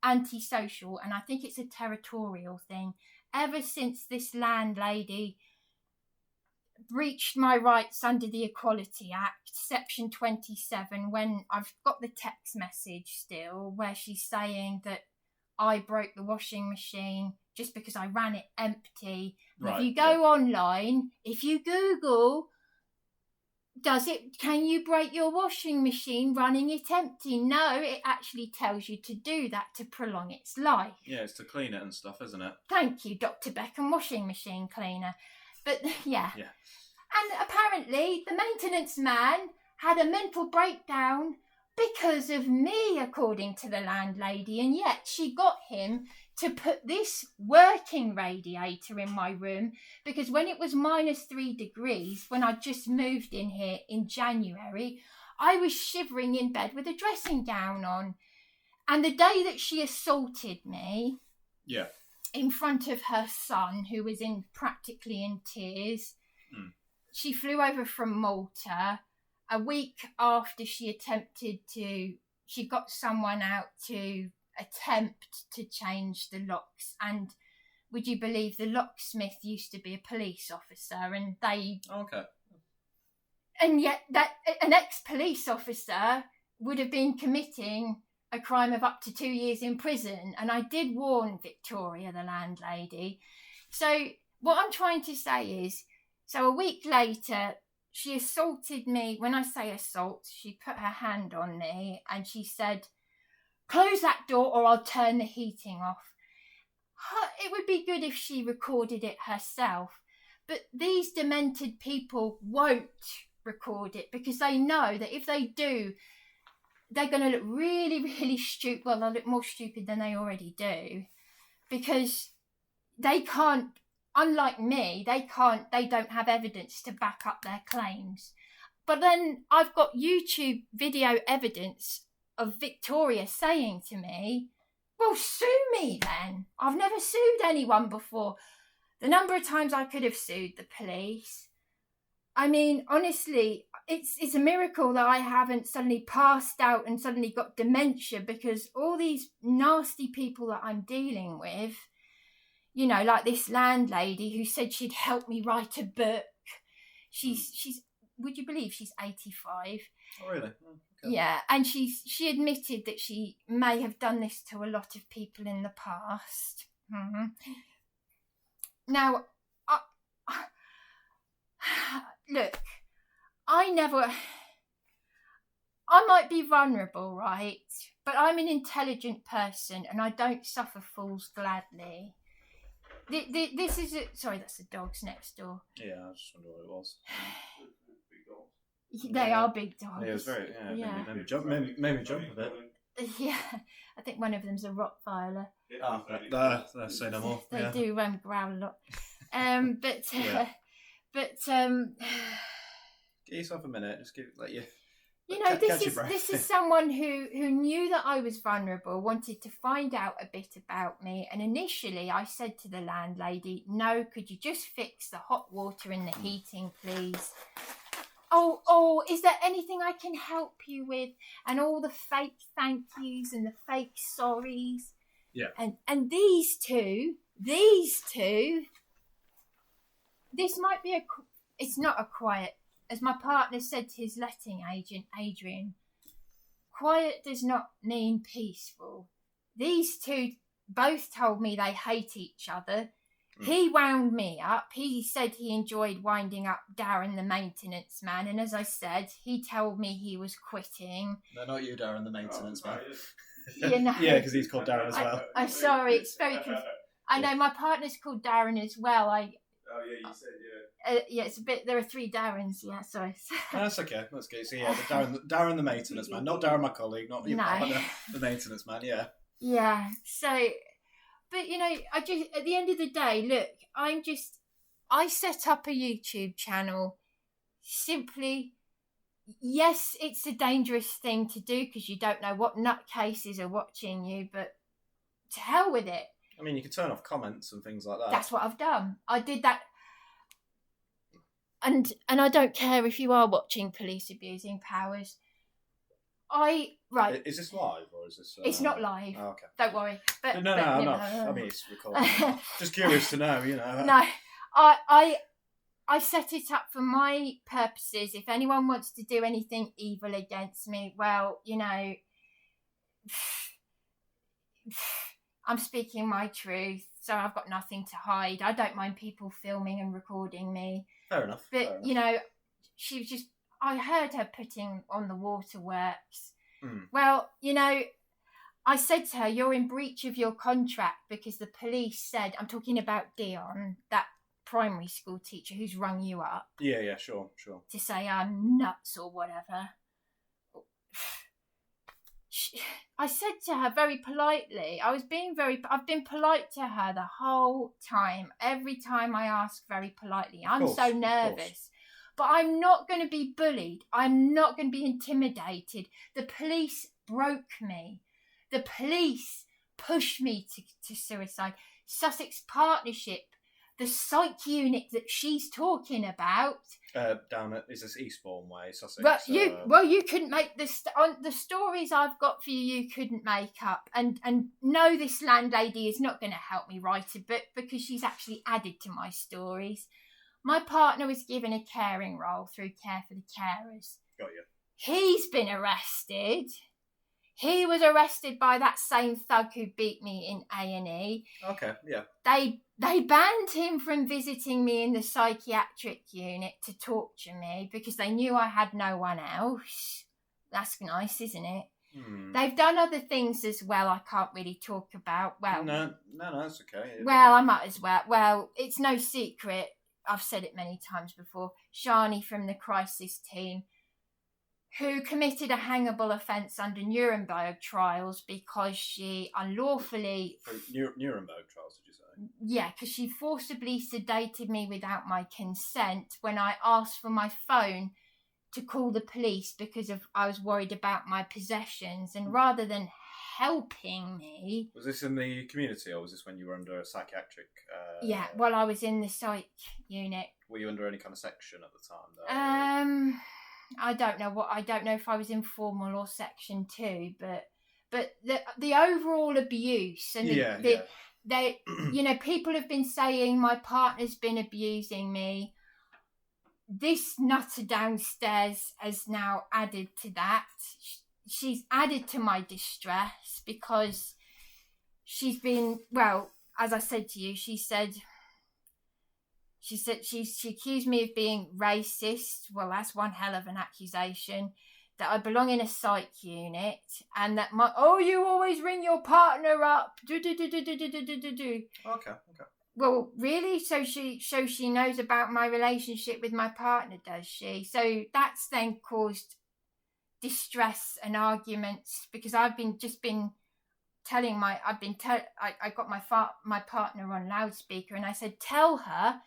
antisocial, and I think it's a territorial thing, ever since this landlady breached my rights under the Equality Act, Section 27, when I've got the text message still, where she's saying that I broke the washing machine just because I ran it empty. If you go online, if you Google, can you break your washing machine running it empty? No, it actually tells you to do that to prolong its life. Yeah, it's to clean it and stuff, isn't it? Thank you, Dr. Beckham washing machine cleaner. But yeah. And apparently the maintenance man had a mental breakdown because of me, according to the landlady, and yet she got him to put this working radiator in my room, because when it was -3 degrees, when I just moved in here in January, I was shivering in bed with a dressing gown on. And the day that she assaulted me, in front of her son, who was practically in tears, she flew over from Malta. A week after she got someone out to attempt to change the locks, and would you believe the locksmith used to be a police officer, and and yet that an ex-police officer would have been committing a crime of up to 2 years in prison. And I did warn Victoria, the landlady. So what I'm trying to say is, so a week later, she assaulted me. When I say assault, she put her hand on me and she said, "Close that door or I'll turn the heating off." It would be good if she recorded it herself. But these demented people won't record it because they know that if they do, they're going to look really, really stupid. Well, they'll look more stupid than they already do, because they can't, unlike me, they don't have evidence to back up their claims. But then I've got YouTube video evidence of Victoria saying to me, "Well, sue me then. I've never sued anyone before." The number of times I could have sued the police. I mean, honestly, it's a miracle that I haven't suddenly passed out and suddenly got dementia, because all these nasty people that I'm dealing with, you know, like this landlady who said she'd help me write a book. She's would you believe she's 85? Oh, really? Oh, okay. Yeah, and she admitted that she may have done this to a lot of people in the past. Mm-hmm. Now, look, I might be vulnerable, right? But I'm an intelligent person and I don't suffer fools gladly. This is sorry, that's the dogs next door. Yeah, I just wonder what it was. They are big dogs. Yeah, it was very. Yeah. Maybe jump a bit. Yeah, I think one of them's a Rottweiler. Say no more. They do growl a lot. But give yourself a minute. Just let you. You know, this is someone who knew that I was vulnerable, wanted to find out a bit about me, and initially I said to the landlady, "No, could you just fix the hot water and the heating, please? Oh, is there anything I can help you with?" And all the fake thank yous and the fake sorries. Yeah. And these two, this might be it's not a quiet, as my partner said to his letting agent, Adrian, quiet does not mean peaceful. These two both told me they hate each other. He wound me up. He said he enjoyed winding up Darren, the maintenance man. And as I said, he told me he was quitting. No, not you, Darren, the maintenance man. You know, yeah, because he's called Darren as well. I'm sorry, it's very I know my partner's called Darren as well. Oh yeah, you said yeah, it's a bit. There are 3 Darrens. Yeah, sorry. No, that's okay. That's good. So yeah, Darren the maintenance man, not Darren my colleague, not your partner, the maintenance man. Yeah. Yeah. So, but you know, I just at the end of the day, look, I set up a YouTube channel simply. Yes, it's a dangerous thing to do because you don't know what nutcases are watching you, but to hell with it. I mean, you can turn off comments and things like that. That's what I've done. I did that. And I don't care if you are watching Police Abusing Powers. Right. Is this live or is this? It's not live. Oh, okay. Don't worry. But no. I mean, it's recorded. Just curious to know, you know. No, I set it up for my purposes. If anyone wants to do anything evil against me, well, you know, I'm speaking my truth, so I've got nothing to hide. I don't mind people filming and recording me. Fair enough. But, you know, she was just, I heard her putting on the waterworks. Well, you know, I said to her, "You're in breach of your contract because the police said," I'm talking about Dion, that primary school teacher who's rung you up. Yeah, sure. To say I'm nuts or whatever. I said to her very politely, I've been polite to her the whole time. Every time I ask very politely, I'm so nervous. But I'm not going to be bullied. I'm not going to be intimidated. The police broke me. The police pushed me to suicide. Sussex Partnership, the psych unit that she's talking about. Down at, is this Eastbourne Way, Sussex? But you couldn't make the stories I've got for you. You couldn't make up. And no, this landlady is not going to help me write a book because she's actually added to my stories. My partner was given a caring role through Care for the Carers. Got you. He's been arrested. He was arrested by that same thug who beat me in A&E. Okay, yeah. They banned him from visiting me in the psychiatric unit to torture me because they knew I had no one else. That's nice, isn't it? They've done other things as well I can't really talk about. Well, No, that's okay. Well, I might as well. Well, it's no secret. I've said it many times before. Shani from the crisis team, who committed a hangable offence under Nuremberg trials because she unlawfully... Nuremberg trials, did you say? Yeah, because she forcibly sedated me without my consent when I asked for my phone to call the police because I was worried about my possessions. And rather than helping me... Was this in the community or was this when you were under a psychiatric... Yeah, well, I was in the psych unit. Were you under any kind of section at the time, though? I don't know if I was in formal or section 2, but the overall abuse and they you know, people have been saying my partner's been abusing me. This nutter downstairs has now added to that. She's added to my distress because she's been, well, as I said to you, she accused me of being racist. Well, that's one hell of an accusation. That I belong in a psych unit and that you always ring your partner up. Okay. Well, really? So she knows about my relationship with my partner, does she? So that's then caused distress and arguments because I got my partner on loudspeaker and I said, tell her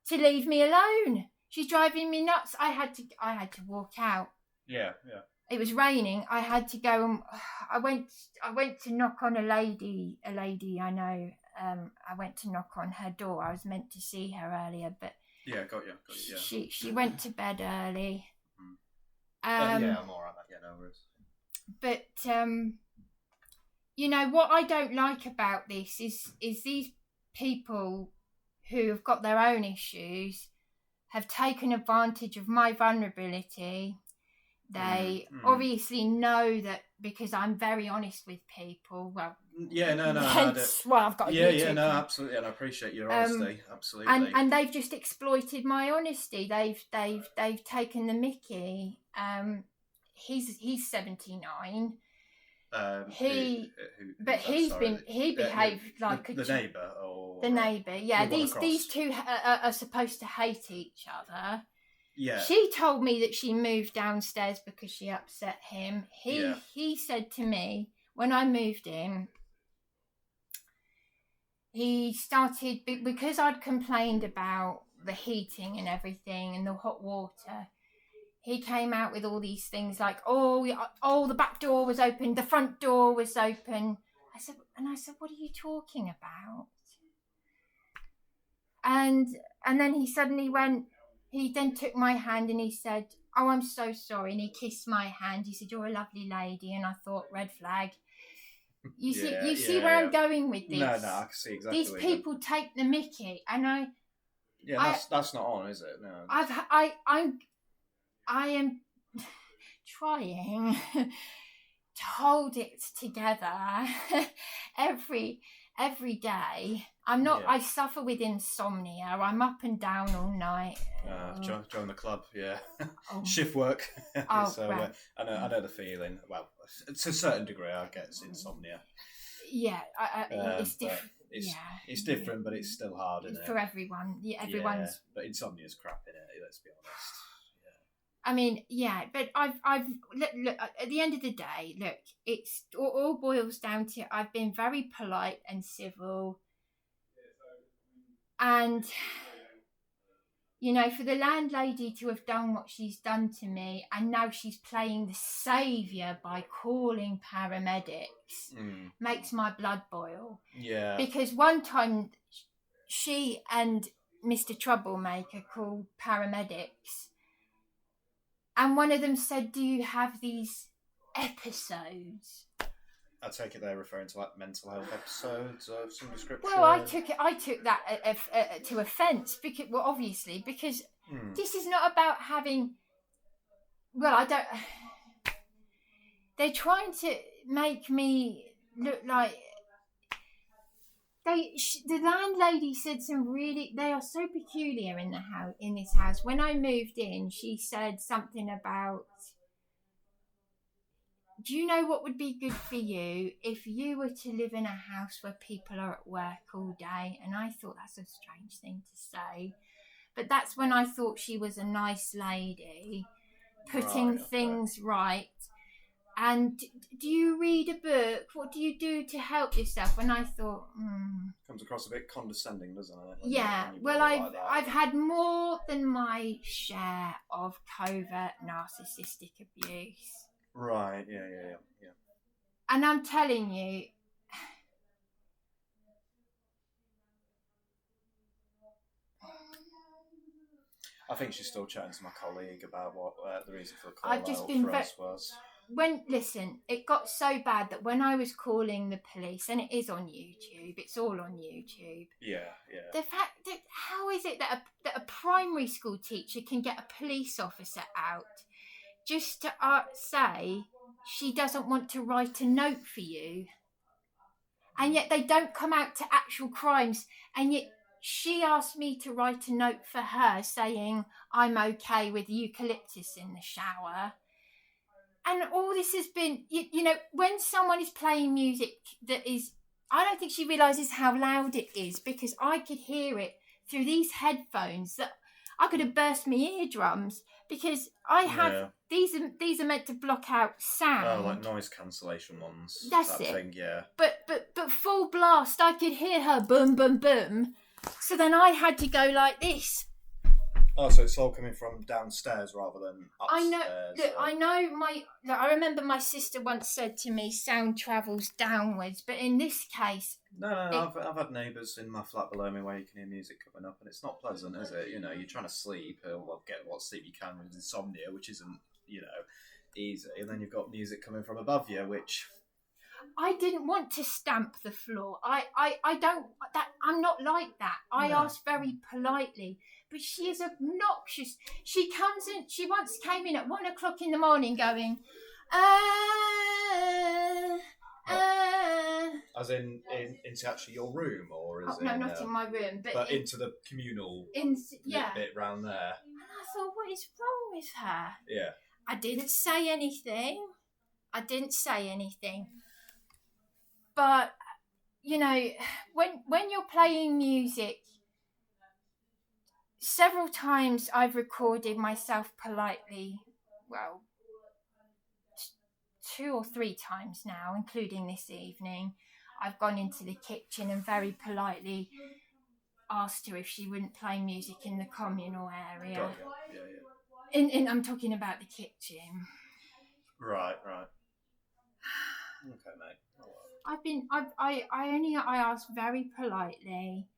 to leave me alone. She's driving me nuts. I had to walk out. Yeah. It was raining. I had to go and I went to knock on a lady I know. I went to knock on her door. I was meant to see her earlier, but yeah, got you. Yeah. She went to bed early. Yeah, I'm all right. Yeah, no worries. But you know what I don't like about this is these people who have got their own issues have taken advantage of my vulnerability. They obviously know that because I'm very honest with people. Well, yeah, no, I've got absolutely, and I appreciate your honesty, absolutely. And they've just exploited my honesty. They've taken the mickey. He's 79. He behaved like the neighbour or the neighbour. Yeah, these two are supposed to hate each other. Yeah. She told me that she moved downstairs because she upset him. He said to me when I moved in, he started, because I'd complained about the heating and everything and the hot water, he came out with all these things like, the back door was open, the front door was open. I said, what are you talking about? And then he suddenly went, he then took my hand and he said, oh, I'm so sorry. And he kissed my hand. He said, you're a lovely lady. And I thought, red flag. You see where I'm going with this? No, I can see exactly. These people take the mickey, and that's not on, is it? No. I am trying to hold it together every day. I'm not. Yeah. I suffer with insomnia. I'm up and down all night. Join the club, yeah. Shift work. So right. I know the feeling. Well, to a certain degree, I guess insomnia. Yeah, it's different. It's different, but it's still hard, isn't it? For everyone. Yeah, everyone's. Yeah, but insomnia's crap, innit? Let's be honest. I mean, yeah, but I've look at the end of the day, look, it's all boils down to I've been very polite and civil, and You know, for the landlady to have done what she's done to me, and now she's playing the saviour by calling paramedics, makes my blood boil. Yeah. Because one time she and Mr. Troublemaker called paramedics, and one of them said, "Do you have these episodes?" I take it they're referring to like mental health episodes of some description. Well, I took that to offence because, well, obviously, because this is not about having. Well, I don't. They're trying to make me look like. The landlady said some really. They are so peculiar in the house. In this house, when I moved in, she said something about. Do you know what would be good for you if you were to live in a house where people are at work all day? And I thought that's a strange thing to say. But that's when I thought she was a nice lady, putting things right. And do you read a book? What do you do to help yourself? And I thought, Comes across a bit condescending, doesn't it? Yeah. Well, I've had more than my share of covert narcissistic abuse. Right, yeah. And I'm telling you, I think she's still chatting to my colleague about what the reason for the call I've just been was. Listen, it got so bad that when I was calling the police, and it is on YouTube, it's all on YouTube. Yeah. The fact that, how is it that a primary school teacher can get a police officer out just to say she doesn't want to write a note for you, and yet they don't come out to actual crimes, and yet she asked me to write a note for her saying I'm okay with eucalyptus in the shower. And all this has been, you know, when someone is playing music that is, I don't think she realises how loud it is, because I could hear it through these headphones that I could have burst my eardrums, because I have these are meant to block out sound. Oh, like noise cancellation ones. That's that it. Thing, yeah. But full blast, I could hear her boom boom boom. So then I had to go like this. Oh, so it's all coming from downstairs rather than upstairs. I know. Look, I know. I remember my sister once said to me, "Sound travels downwards," but in this case, No. I've had neighbours in my flat below me where you can hear music coming up, and it's not pleasant, is it? You know, you're trying to sleep, or get what sleep you can with insomnia, which isn't, you know, easy, and then you've got music coming from above you, which. I didn't want to stamp the floor. I don't. That I'm not like that. I asked very politely. But she is obnoxious. She comes in. She once came in at 1 o'clock in the morning, going, As in into actually your room, or is no, not in my room, but into the communal bit round there. And I thought, what is wrong with her? Yeah. I didn't say anything. But you know, when you're playing music. Several times I've recorded myself politely, well, 2 or 3 times now, including this evening. I've gone into the kitchen and very politely asked her if she wouldn't play music in the communal area. Yeah. I'm talking about the kitchen. Right. Okay, mate. I asked very politely.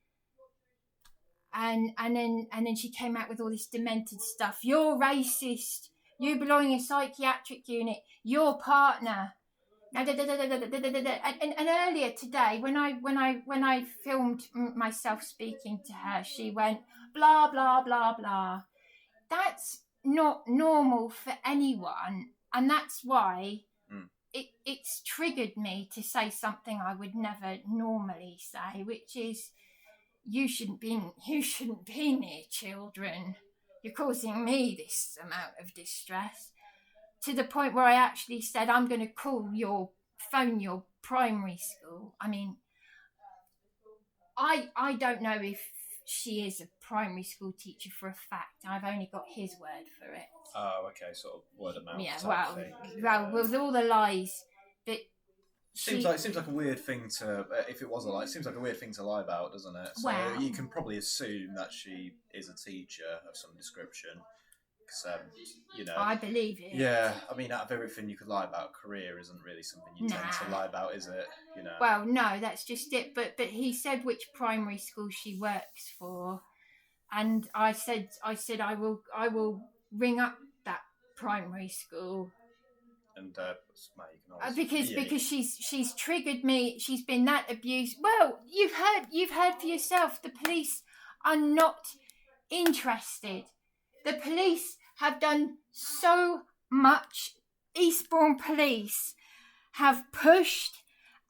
And then she came out with all this demented stuff. You're racist. You belong in a psychiatric unit. Your partner. And earlier today, when I filmed myself speaking to her, she went blah blah blah blah. That's not normal for anyone, and that's why it's triggered me to say something I would never normally say, which is. You shouldn't be near children. You're causing me this amount of distress. To the point where I actually said, I'm going to phone your primary school. I mean, I don't know if she is a primary school teacher for a fact. I've only got his word for it. Oh, okay, sort of word of mouth. Yeah, well, with all the lies that Seems like a weird thing to, if it was a lie, it seems like a weird thing to lie about, doesn't it? So you can probably assume that she is a teacher of some description. Because, I believe it. Yeah, I mean, out of everything you could lie about, career isn't really something you tend to lie about, is it? Well, no, that's just it. But he said which primary school she works for, and I said I will ring up that primary school. And you can always, because she's triggered me. She's been that abused. Well, you've heard for yourself. The police are not interested. The police have done so much. Eastbourne police have pushed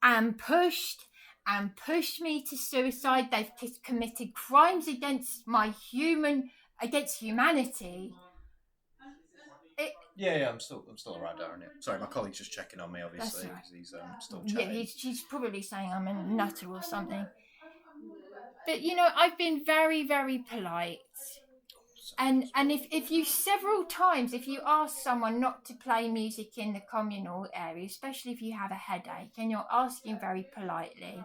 and pushed and pushed me to suicide. They've committed crimes against humanity. Yeah, I'm still around, Darren. Sorry, my colleague's just checking on me, obviously, because he's still chatting. Yeah, he's probably saying I'm a nutter or something. But I've been very, very polite. And if you several times, if you ask someone not to play music in the communal area, especially if you have a headache, and you're asking very politely,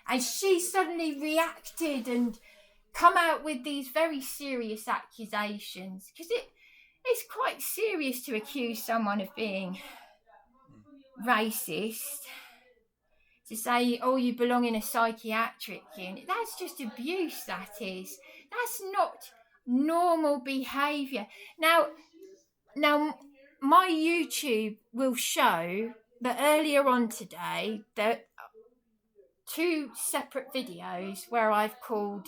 and she suddenly reacted and come out with these very serious accusations, because it's quite serious to accuse someone of being racist. To say, oh, you belong in a psychiatric unit, that's just abuse, that is. That's not normal behaviour. Now, my YouTube will show that earlier on today, that 2 separate videos where I've called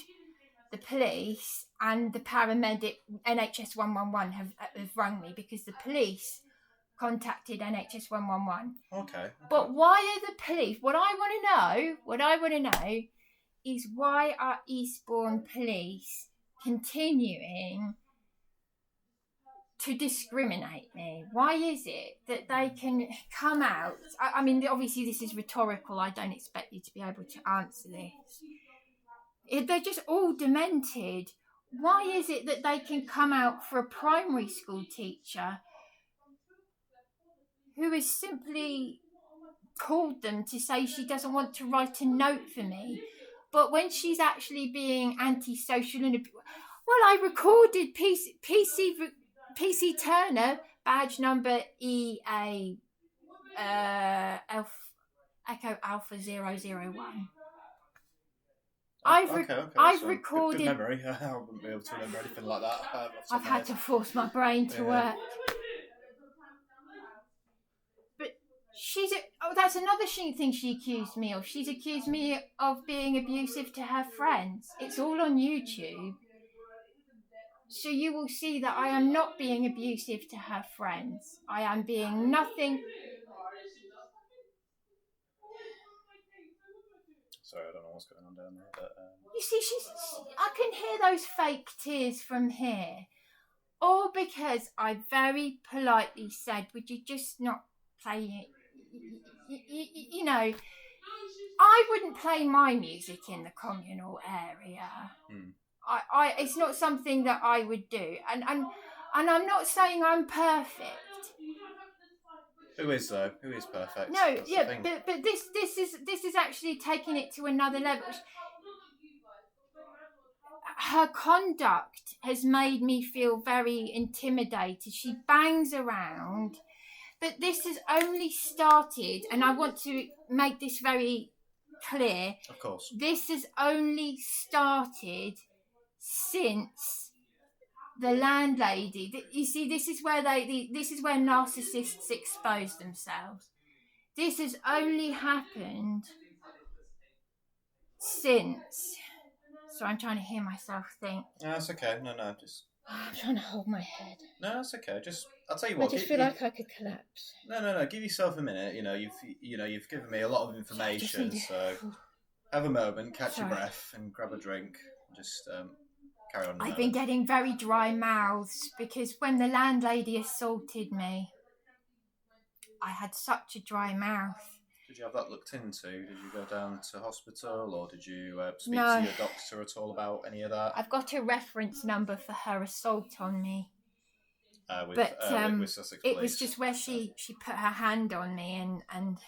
the police and the paramedic, NHS 111 have rung me because the police contacted NHS 111. Okay. But why are the police? What I want to know is, why are Eastbourne police continuing to discriminate me? Why is it that they can come out? I mean, obviously this is rhetorical. I don't expect you to be able to answer this. They're just all demented. Why is it that they can come out for a primary school teacher who has simply called them to say she doesn't want to write a note for me, but when she's actually being antisocial and I recorded PC Turner, badge number EA Echo Alpha 001. I've recorded. Good memory. I wouldn't be able to remember anything like that. I've had to force my brain to work. But that's another thing she accused me of. She's accused me of being abusive to her friends. It's all on YouTube. So you will see that I am not being abusive to her friends. I am being nothing. Sorry, I don't know what's going on down there. But, You see, I can hear those fake tears from here. All because I very politely said, would you just not play it? I wouldn't play my music in the communal area. It's not something that I would do. And I'm not saying I'm perfect. Who is though? Who is perfect? No, That's yeah, but this is actually taking it to another level. Her conduct has made me feel very intimidated. She bangs around, but this has only started, and I want to make this very clear. Of course. This has only started since the landlady. You see, this is where narcissists expose themselves. This has only happened since. So I'm trying to hear myself think. No, that's okay. No, just. I'm trying to hold my head. No, that's okay. I'll tell you what. I just feel like I could collapse. No. Give yourself a minute. You've given me a lot of information. So have a moment, catch your breath, and grab a drink. Just carry on. I've been getting very dry mouths because when the landlady assaulted me, I had such a dry mouth. Did you have that looked into? Did you go down to hospital, or did you speak to your doctor at all about any of that? I've got a reference number for her assault on me. With Sussex it Police. was just where she put her hand on me and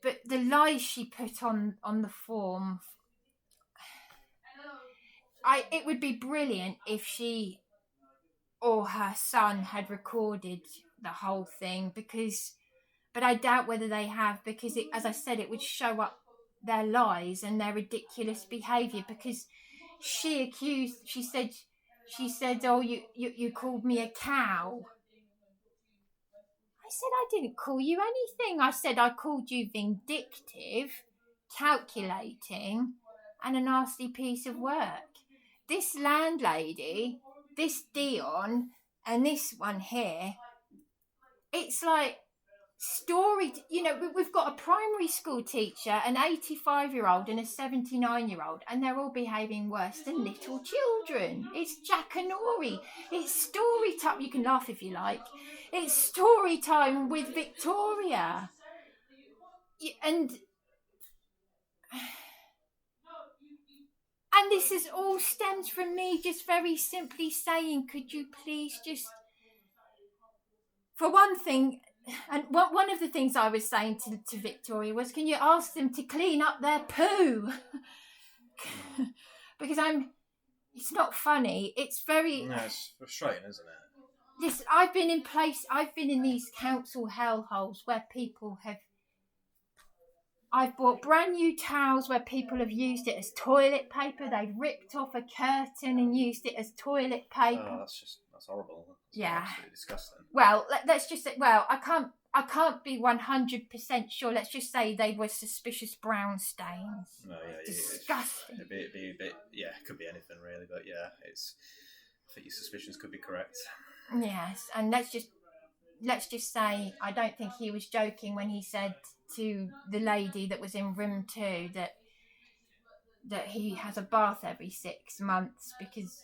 But the lies she put on the form, it would be brilliant if she or her son had recorded the whole thing, but I doubt whether they have, because as I said, it would show up their lies and their ridiculous behaviour, because she said, oh, you called me a cow. I said, I didn't call you anything. I said I called you vindictive, calculating, and a nasty piece of work. This landlady, this Dion, and this one here, it's like story. We've got a primary school teacher, an 85-year-old and a 79-year-old, and they're all behaving worse than little children. It's Jackanory. It's story time. You can laugh if you like. It's story time with Victoria. And this is all stems from me just very simply saying, could you please just, for one thing, and one of the things I was saying to Victoria was, can you ask them to clean up their poo? Because it's not funny. It's very... No, it's frustrating, isn't it? I've been in these council hellholes where people have... I've bought brand new towels where people have used it as toilet paper. They've ripped off a curtain and used it as toilet paper. Oh, that's horrible. That's absolutely disgusting. Well, let's just say, I can't be 100% sure. Let's just say they were suspicious brown stains. No, yeah, disgusting. It'd be a bit, yeah, it could be anything really, but yeah, I think your suspicions could be correct. Yes, and let's just say I don't think he was joking when he said to the lady that was in room 2 that he has a bath every 6 months, because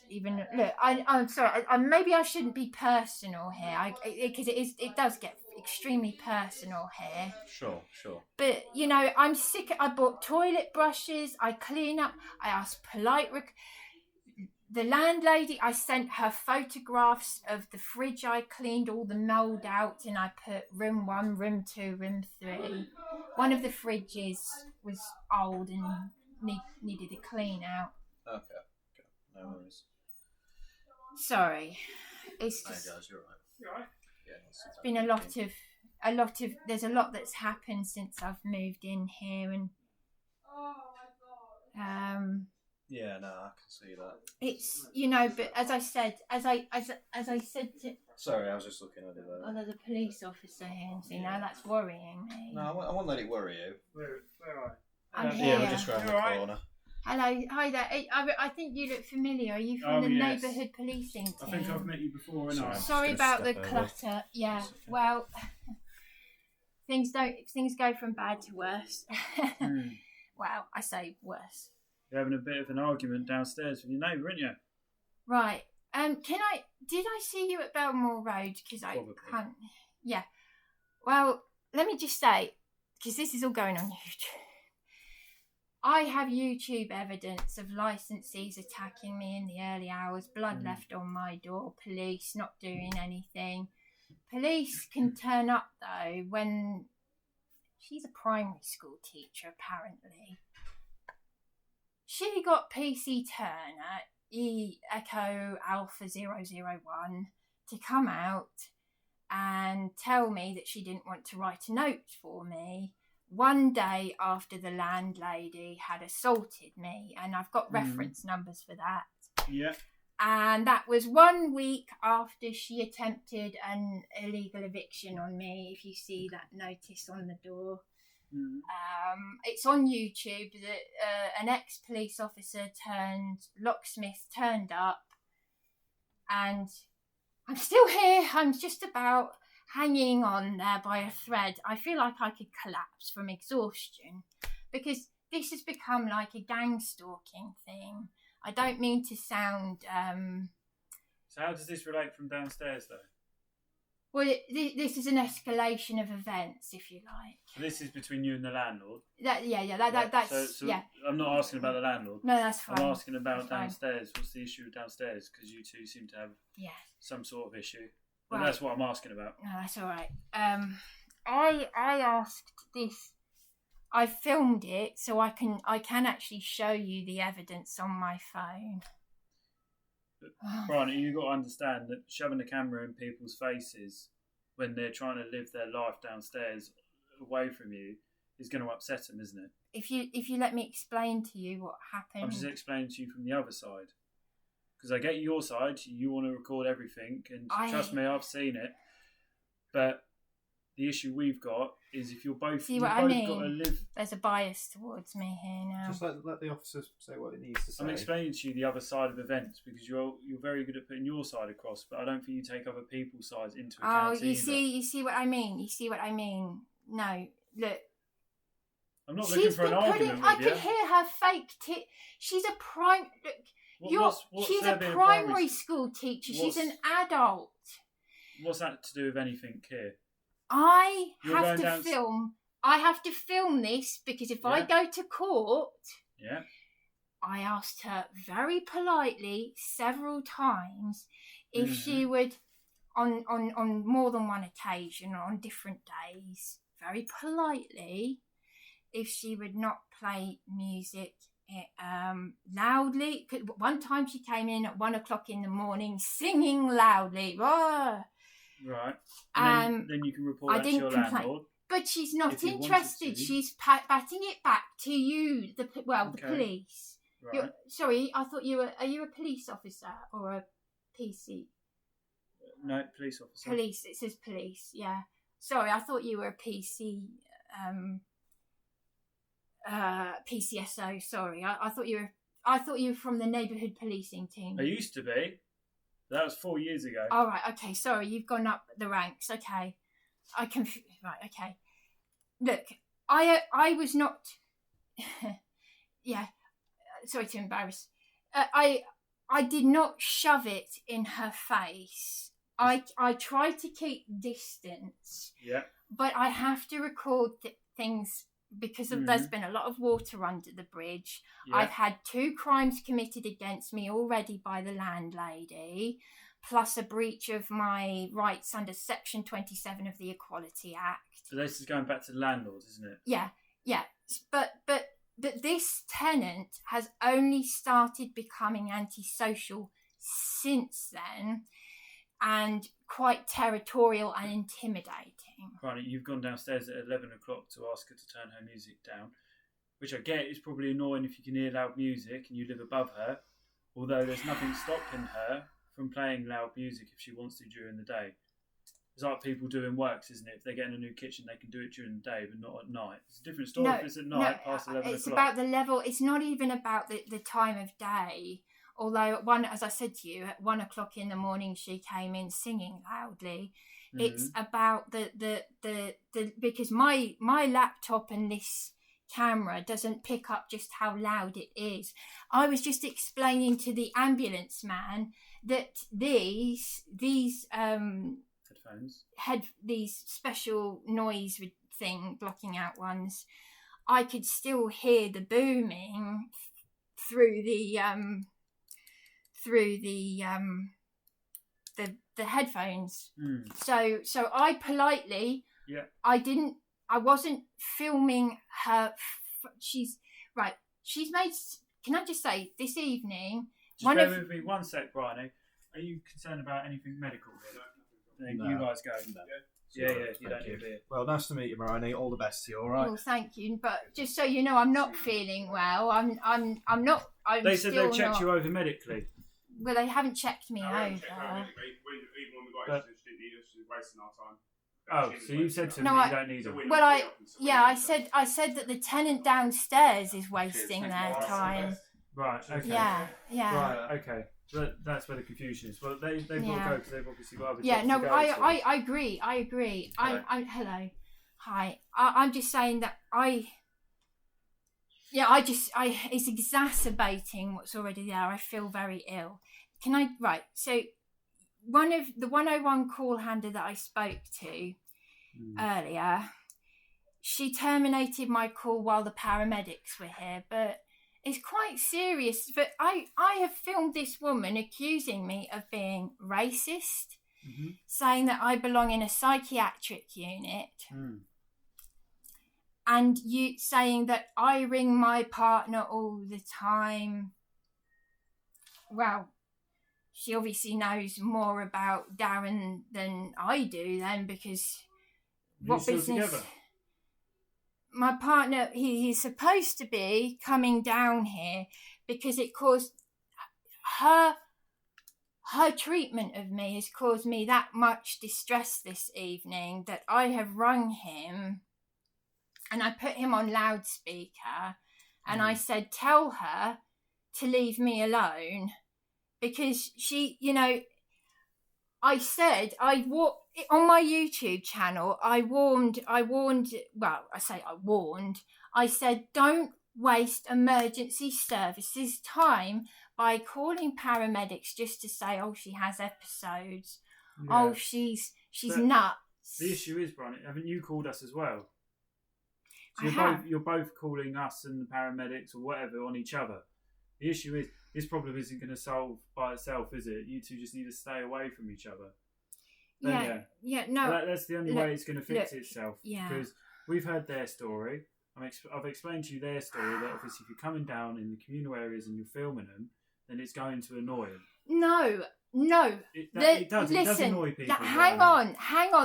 I'm sorry, maybe I shouldn't be personal here, because it does get extremely personal here. Sure. But I'm sick. I bought toilet brushes. I clean up. I asked the landlady, I sent her photographs of the fridge I cleaned, all the mould out, and I put room 1, room 2, room 3. One of the fridges was old and needed a clean out. Okay. No worries. Sorry. It's just... Hey guys, you're right. Yeah, it's been a lot of... There's a lot that's happened since I've moved in here, and... Yeah, no, I can see that. It's but as I said to. Sorry, I was just looking at it there. Oh, there's a police officer here, and now that's worrying me. No, I won't let it worry you. Where are you? I'm here. Yeah, we're just around the corner. Hello, hi there. I think you look familiar. Are you from the neighbourhood policing team? I think I've met you before, and Sorry about the clutter. Yeah, well, things go from bad to worse. Well, I say worse. You're having a bit of an argument downstairs with your neighbour, aren't you? Right. Did I see you at Belmore Road? Because I can't. Yeah. Well, let me just say, because this is all going on YouTube. I have YouTube evidence of licensees attacking me in the early hours, blood left on my door, police not doing anything. Police can turn up, though, when she's a primary school teacher, apparently. She got PC Turner, Echo Alpha 001, to come out and tell me that she didn't want to write a note for me one day after the landlady had assaulted me, and I've got reference numbers for that. Yeah. And that was 1 week after she attempted an illegal eviction on me, if you see that notice on the door. It's on YouTube that an ex-police officer locksmith turned up, and I'm still here. I'm just about hanging on there by a thread. I feel like I could collapse from exhaustion, because this has become like a gang stalking thing. I don't mean to sound... So how does this relate from downstairs, though? Well, this is an escalation of events, if you like. So this is between you and the landlord? That's... So yeah. I'm not asking about the landlord. No, that's fine. I'm asking about downstairs. What's the issue with downstairs? Because you two seem to have some sort of issue. But that's what I'm asking about. No, that's all right. I asked this I filmed it, so I can actually show you the evidence on my phone. Brian, you've got to understand that shoving the camera in people's faces when they're trying to live their life downstairs away from you is going to upset them, isn't it? If you let me explain to you what happened. I'm just explaining to you from the other side. Because I get your side, you want to record everything, and trust me, I've seen it. But the issue we've got is if you're both, got to live. There's a bias towards me here now. Just let the officer say what it needs to say. I'm explaining to you the other side of events because you're very good at putting your side across, but I don't think you take other people's sides into account. Oh, you see what I mean. You see what I mean. No, look. I'm not looking for an argument with you. I can hear her fake She's a prime. Look, she's a primary school teacher. She's an adult. What's that to do with anything here? I have to film this because if I go to court, I asked her very politely several times if she would, on more than one occasion, on different days, very politely, if she would not play music loudly. One time she came in at 1 o'clock in the morning singing loudly. Oh. Right. And then you can report that to your landlord. But she's not interested. She's batting it back to you, the police. Right. Sorry, I thought are you a police officer or a PC? No, police officer. Police, it says police, yeah. Sorry, I thought you were a PC, PCSO, sorry. I thought you were from the neighbourhood policing team. I used to be. That was 4 years ago. All right, okay, sorry, you've gone up the ranks, okay. Right, okay. Look, I was not... yeah, sorry to embarrass. I did not shove it in her face. I tried to keep distance. Yeah. But I have to record things because there's been a lot of water under the bridge. Yeah. I've had 2 crimes committed against me already by the landlady, plus a breach of my rights under Section 27 of the Equality Act. So this is going back to the landlords, isn't it? Yeah. But this tenant has only started becoming antisocial since then, and quite territorial and intimidating. Right, you've gone downstairs at 11 o'clock to ask her to turn her music down, which I get is probably annoying if you can hear loud music and you live above her, although there's nothing stopping her from playing loud music if she wants to during the day. It's like people doing works, isn't it? If they're getting a new kitchen, they can do it during the day, but not at night. It's a different story if it's at night past 11 o'clock. It's about the level. It's not even about the time of day. Although, as I said to you, at 1 o'clock in the morning, she came in singing loudly. Mm-hmm. It's about the because my laptop and this camera doesn't pick up just how loud it is. I was just explaining to the ambulance man that these headphones, these special noise thing blocking out ones, I could still hear the booming through the headphones. So I politely, I wasn't filming her. She's made, can I just say, this evening, just bear with me 1 sec, Brian. Are you concerned about anything medical here? No. You guys go. No. Yeah, you don't need to be. Well, nice to meet you, Bryony. All the best to you. All right. Well, thank you. But just so you know, I'm not feeling well. I'm not. They said they checked you over medically. Well, they haven't checked me over. Even when we got it's wasting our time. Oh, so you said to me you don't need it. Well, I said that the tenant downstairs is wasting their time. Right. Okay. Yeah. Right. Okay. That's where the confusion is. Well, they've got to go because they've obviously got other jobs to go. I agree. Hello. Hello. Hi. I'm just saying that it's exacerbating what's already there. I feel very ill. So the 101 call handler that I spoke to earlier, she terminated my call while the paramedics were here, but it's quite serious. But I have filmed this woman accusing me of being racist, saying that I belong in a psychiatric unit. and you saying that I ring my partner all the time. Well, she obviously knows more about Darren than I do then, because what business... Together? My partner, he's supposed to be coming down here because it caused her treatment of me has caused me that much distress this evening that I have rung him and I put him on loudspeaker and I said, tell her to leave me alone, because she, you know, I said, on my YouTube channel, I warned, I said, don't waste emergency services time by calling paramedics just to say, oh, she has episodes. Yeah. Oh, she's nuts. The issue is, Brian, haven't you called us as well? So you're both calling us and the paramedics or whatever on each other. The issue is, this problem isn't going to solve by itself, is it? You two just need to stay away from each other. No. That's the only way it's going to fix itself. Yeah. Because we've heard their story. I've explained to you their story, that obviously if you're coming down in the communal areas and you're filming them, then it's going to annoy them. No. It does annoy people. Hang on.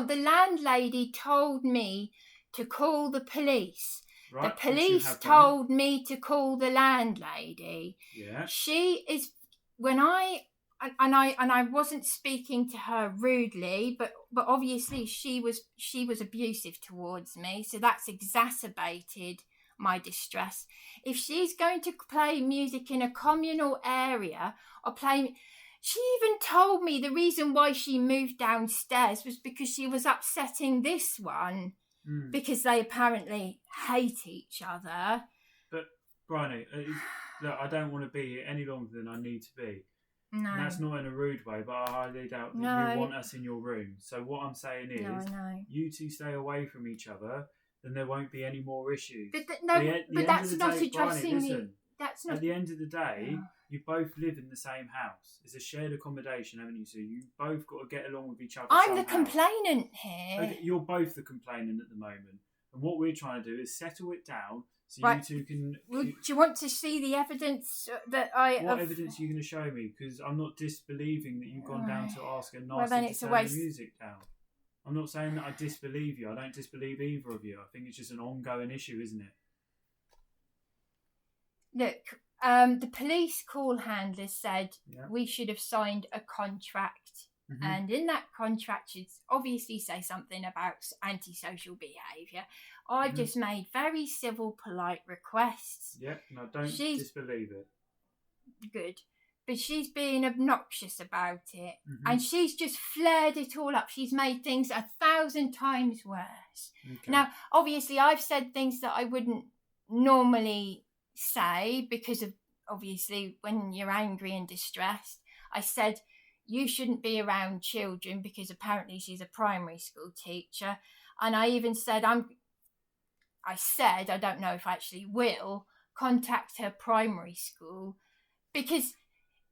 The landlady told me to call the police. Right, the police told me to call the landlady. Yeah. She is, when I wasn't speaking to her rudely, but obviously she was abusive towards me, so that's exacerbated my distress. If she's going to play music in a communal area she even told me the reason why she moved downstairs was because she was upsetting this one. Because they apparently hate each other. But, Bryony, look, I don't want to be here any longer than I need to be. No. And that's not in a rude way, but I highly doubt that you want us in your room. So what I'm saying is, you two stay away from each other, then there won't be any more issues. But that's not addressing me. That's not. At the end of the day, you both live in the same house. It's a shared accommodation, haven't you? So you both got to get along with each other. I'm the complainant here. Okay, you're both the complainant at the moment. And what we're trying to do is settle it down so you two can... Do you want to see the evidence that What evidence are you going to show me? Because I'm not disbelieving that you've gone down to ask a narcissist to turn the music down. I'm not saying that I disbelieve you. I don't disbelieve either of you. I think it's just an ongoing issue, isn't it? Look, the police call handler said we should have signed a contract. Mm-hmm. And in that contract should obviously say something about antisocial behaviour. I've just made very civil, polite requests. Yeah, no, don't disbelieve it. Good. But she's being obnoxious about it. Mm-hmm. And she's just flared it all up. She's made things 1,000 times worse. Okay. Now, obviously, I've said things that I wouldn't normally say because of, obviously, when you're angry and distressed. I said, you shouldn't be around children because apparently she's a primary school teacher. And I even said, I don't know if I actually will, contact her primary school because...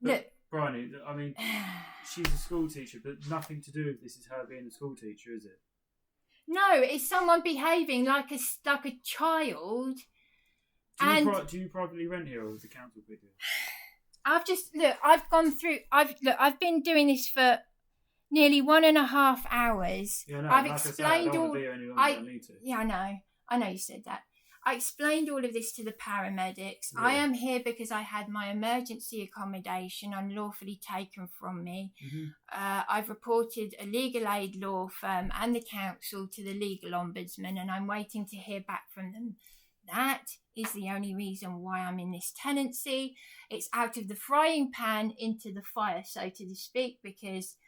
Look, Bryony, I mean, she's a school teacher, but nothing to do with this is her being a school teacher, is it? No, it's someone behaving like a child. Do you privately rent here, or is the council put you? I've been doing this for nearly 1.5 hours. Yeah, no, I've like explained I don't want to be any longer than I need to. Yeah, I know you said that. I explained all of this to the paramedics. Yeah. I am here because I had my emergency accommodation unlawfully taken from me. Mm-hmm. I've reported a legal aid law firm and the council to the legal ombudsman, and I'm waiting to hear back from them. That is the only reason why I'm in this tenancy. It's out of the frying pan into the fire, so to speak, because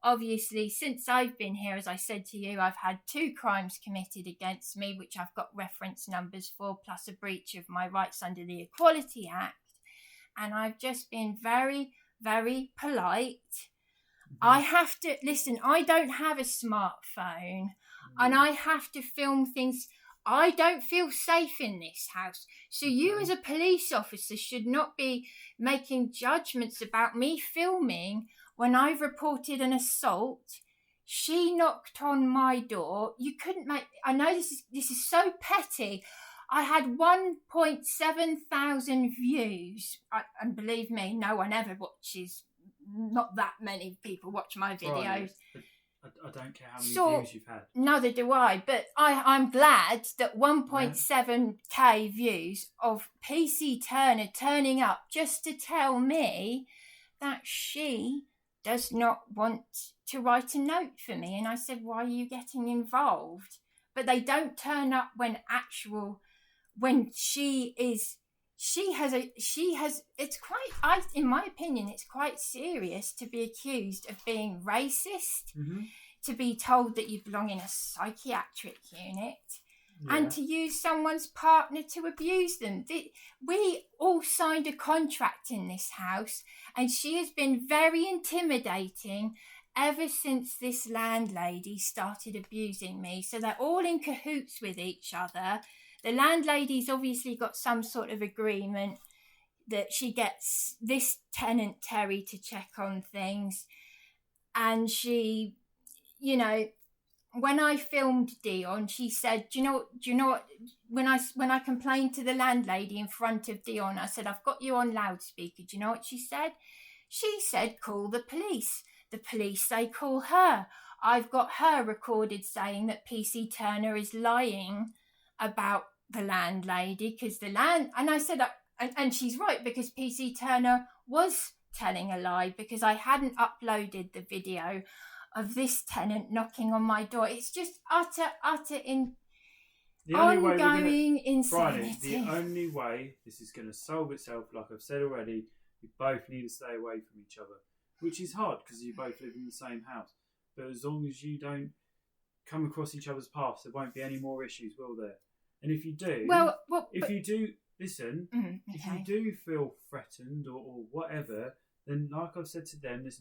obviously since I've been here, as I said to you, I've had 2 crimes committed against me, which I've got reference numbers for, plus a breach of my rights under the Equality Act. And I've just been very, very polite. Mm-hmm. I have to, listen, I don't have a smartphone, and I have to film things. I don't feel safe in this house. So you as a police officer should not be making judgments about me filming when I've reported an assault. She knocked on my door. You couldn't make... I know this is so petty. I had 1.7 thousand views. And believe me, no one ever watches... Not that many people watch my videos. Right. I don't care how many views you've had. Neither do I. But I'm glad that 1.7k views of PC Turner turning up just to tell me that she does not want to write a note for me. And I said, why are you getting involved? But they don't turn up when it's quite, in my opinion, it's quite serious to be accused of being racist, to be told that you belong in a psychiatric unit, and to use someone's partner to abuse them. We all signed a contract in this house, and she has been very intimidating ever since this landlady started abusing me. So they're all in cahoots with each other. The landlady's obviously got some sort of agreement that she gets this tenant, Terry, to check on things. And she, you know, when I filmed Dion, she said, do you know what, when I complained to the landlady in front of Dion, I said, I've got you on loudspeaker. Do you know what she said? She said, call the police. The police say call her. I've got her recorded saying that PC Turner is lying about the landlady because and I said, and she's right, because PC Turner was telling a lie because I hadn't uploaded the video of this tenant knocking on my door. It's just ongoing insanity. The only way this is going to solve itself, like I've said already, you both need to stay away from each other, which is hard because you both live in the same house. But as long as you don't come across each other's paths, there won't be any more issues, will there? And if you do, if you do feel threatened or whatever, then like I've said to them, there's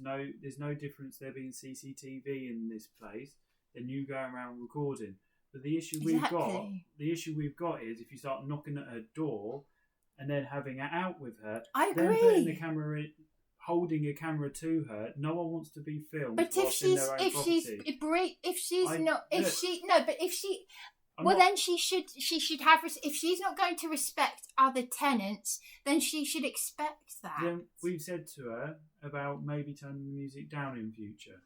no difference there being CCTV in this place than you going around recording. But the issue we've got is if you start knocking at her door and then having it out with her, I agree. Then putting the camera in, holding a camera to her. No one wants to be filmed. But then she should have. If she's not going to respect other tenants, then she should expect that. Then we've said to her about maybe turning the music down in future.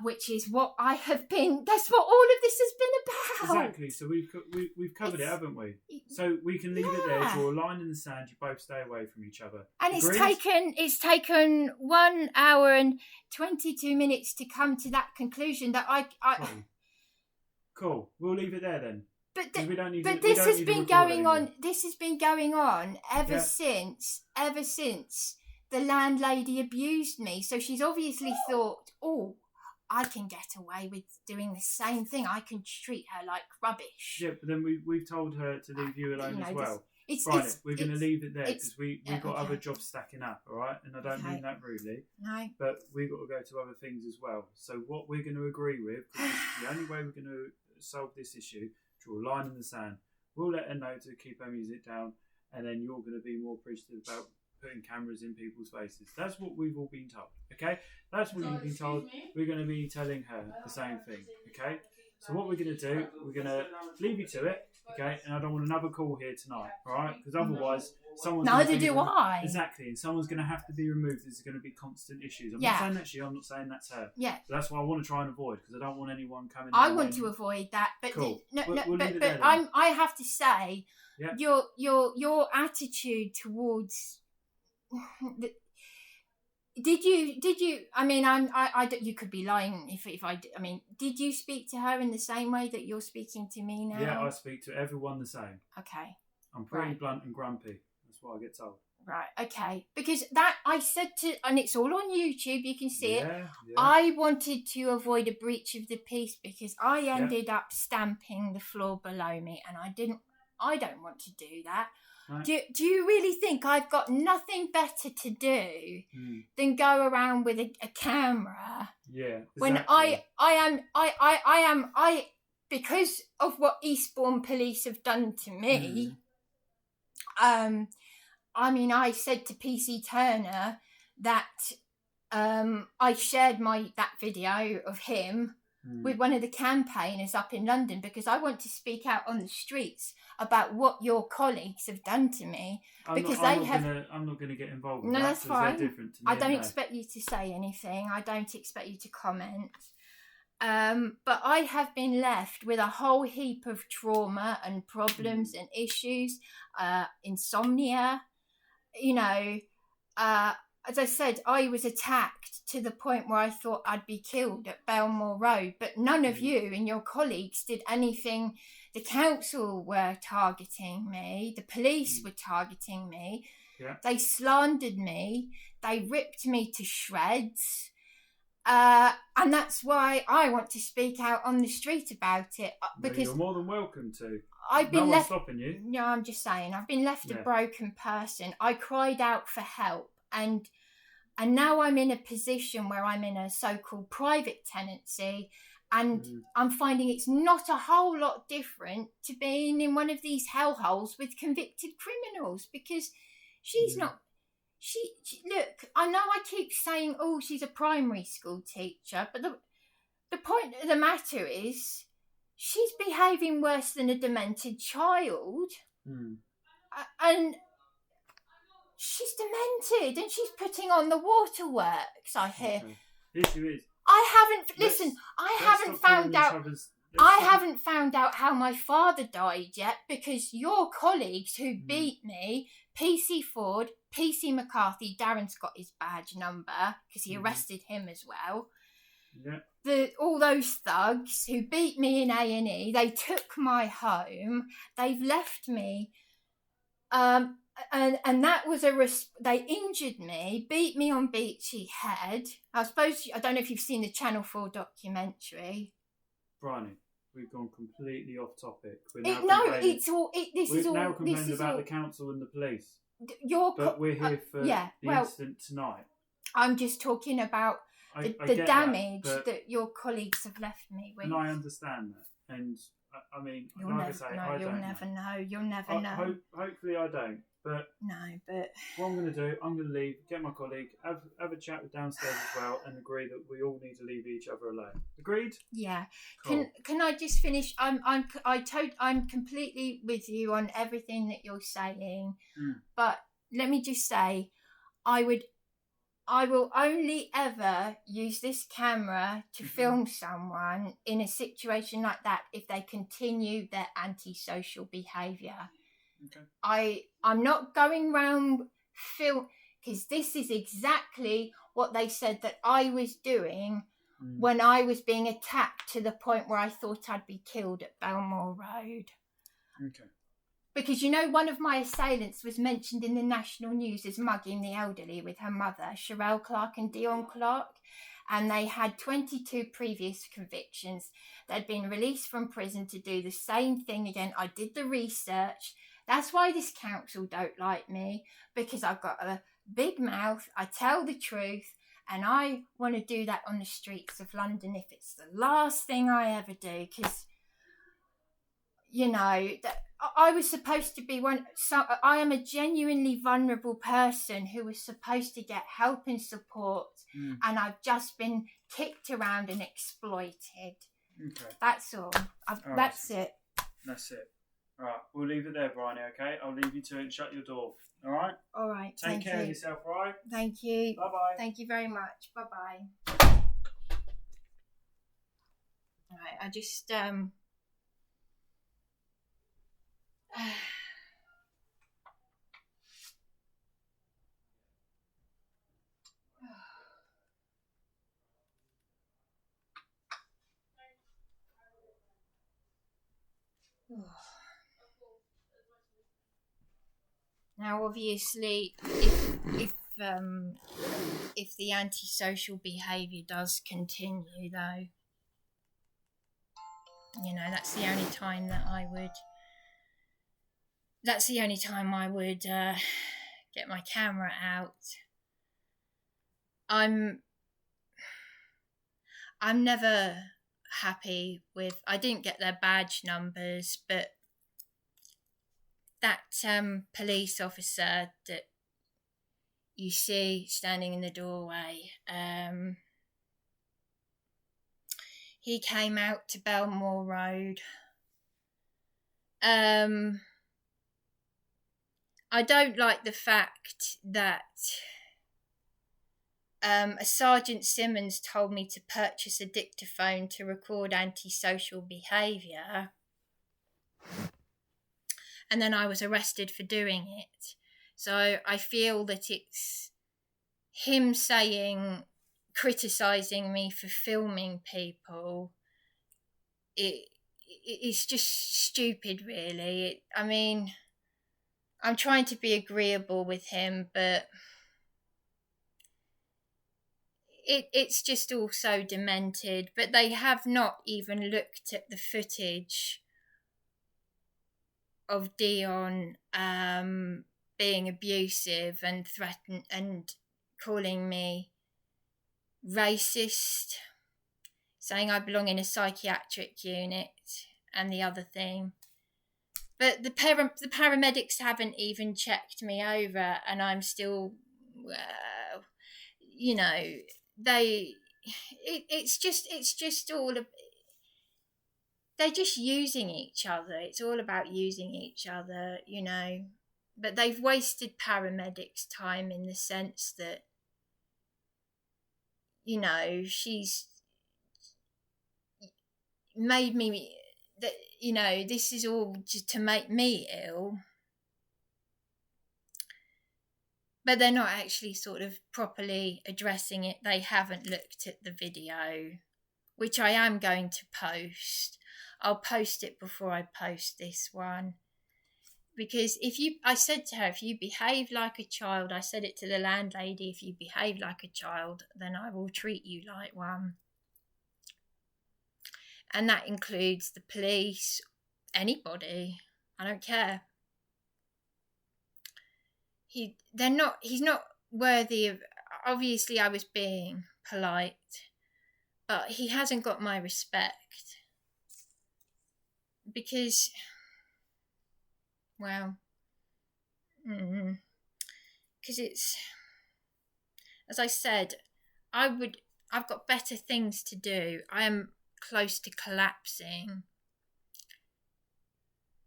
Which is what I have been. That's what all of this has been about. Exactly. So we've covered it, haven't we? So we can leave it there. Draw a line in the sand. You both stay away from each other. And it's taken 1 hour and 22 minutes to come to that conclusion. That I Cool. We'll leave it there then. But this has been going on. This has been going on ever since the landlady abused me. So she's obviously thought, oh, I can get away with doing the same thing. I can treat her like rubbish. Yeah, but then we've told her to leave you alone as well. We're going to leave it there because we've got other jobs stacking up, all right? And I don't mean that rudely. No. But we've got to go to other things as well. So what we're going to agree with, the only way we're going to solve this issue, draw a line in the sand. We'll let her know to keep her music down, and then you're going to be more appreciative about putting cameras in people's faces. That's what we've all been told, okay? That's what you've been told. We're going to be telling her the same thing, okay? So what we're going to do, we're going to leave you to it, okay? And I don't want another call here tonight, all right? Because otherwise, someone's neither do I. Exactly, and someone's going to have to be removed. There's going to be constant issues. I'm not saying that's you. I'm not saying that's her. Yeah. So that's what I want to try and avoid because I don't want anyone coming. I want to avoid that, but cool. But I have to say, your attitude towards. Did you? I mean, you could be lying if I. I mean, did you speak to her in the same way that you're speaking to me now? Yeah, I speak to everyone the same. Okay. I'm pretty blunt and grumpy. That's what I get told. Right. Okay. Because that I said to, and it's all on YouTube. You can see it. Yeah. I wanted to avoid a breach of the peace because I ended up stamping the floor below me, and I don't want to do that. Right. Do you really think I've got nothing better to do than go around with a camera? Yeah. Exactly. When I am because of what Eastbourne Police have done to me. I mean, I said to PC Turner that I shared that video of him with one of the campaigners up in London, because I want to speak out on the streets about what your colleagues have done to me. I'm not going to get involved with that. No, that's fine. They're different to me, I don't expect you to say anything. I don't expect you to comment. But I have been left with a whole heap of trauma and problems and issues, insomnia. You know, as I said, I was attacked to the point where I thought I'd be killed at Belmore Road, but none of you and your colleagues did anything. The council were targeting me. The police were targeting me. Yeah. They slandered me. They ripped me to shreds. And that's why I want to speak out on the street about it. Because you're more than welcome to. No one's stopping you. No, I'm just saying. I've been left a broken person. I cried out for help. And now I'm in a position where I'm in a so-called private tenancy, and I'm finding it's not a whole lot different to being in one of these hellholes with convicted criminals, because she's not. She look. I know I keep saying, "Oh, she's a primary school teacher," but the point of the matter is, she's behaving worse than a demented child, and she's demented, and she's putting on the waterworks, I hear. Okay. The issue is, I haven't found out how my father died yet, because your colleagues who beat me, PC Ford, PC McCarthy, Darren's got his badge number because he arrested him as well. Yeah. All those thugs who beat me in A&E, they took my home, they've left me, and that was they injured me, beat me on Beachy Head. I don't know if you've seen the Channel 4 documentary. Bryony, we've gone completely off topic. We're now complaining about the council and the police. But we're here for the incident tonight. I'm just talking about the damage that your colleagues have left me with. And I understand that. And I mean, you'll never know. Hopefully I don't. But what I'm going to do, I'm going to leave, get my colleague, have a chat with downstairs as well, and agree that we all need to leave each other alone. Agreed? Yeah. Cool. Can I just finish? I'm completely with you on everything that you're saying, but let me just say, I will only ever use this camera to film someone in a situation like that if they continue their antisocial behaviour. Okay. I'm not going round because this is exactly what they said that I was doing when I was being attacked to the point where I thought I'd be killed at Belmore Road. Okay. Because, one of my assailants was mentioned in the national news as mugging the elderly with her mother, Sherelle Clark and Dion Clark, and they had 22 previous convictions. They'd been released from prison to do the same thing again. I did the research. That's why this council don't like me, because I've got a big mouth, I tell the truth, and I want to do that on the streets of London if it's the last thing I ever do, because, I was supposed to be I am a genuinely vulnerable person who was supposed to get help and support, and I've just been kicked around and exploited. Okay. That's all. That's it. That's it. All right, we'll leave it there, Bryony, okay? I'll leave you to it and shut your door. All right? All right. Take care of yourself, all right? Thank you. Bye-bye. Thank you very much. Bye-bye. All right, I just... Now, obviously, if the antisocial behaviour does continue, though, that's the only time that I would. That's the only time I would get my camera out. I'm never happy with. I didn't get their badge numbers, but that police officer that you see standing in the doorway. He came out to Belmore Road. I don't like the fact that a Sergeant Simmons told me to purchase a dictaphone to record antisocial behaviour, and then I was arrested for doing it. So I feel that it's him criticising me for filming people. It's just stupid, really. I mean, I'm trying to be agreeable with him, but it's just all so demented. But they have not even looked at the footage of Dion being abusive and threatened and calling me racist, saying I belong in a psychiatric unit and the other thing. But the paramedics haven't even checked me over, and I'm still, you know, it's just all, they're just using each other. It's all about using each other, you know. But they've wasted paramedics' time in the sense that, you know, she's made me, that, you know, this is all just to make me ill. But they're not actually sort of properly addressing it. They haven't looked at the video, which I am going to post. I'll post it before I post this one. Because I said to her, if you behave like a child, I said it to the landlady, if you behave like a child, then I will treat you like one. And that includes the police, anybody. I don't care. He's not worthy of, obviously I was being polite, but he hasn't got my respect. Because, well, because it's, as I said, I've got better things to do. I am close to collapsing.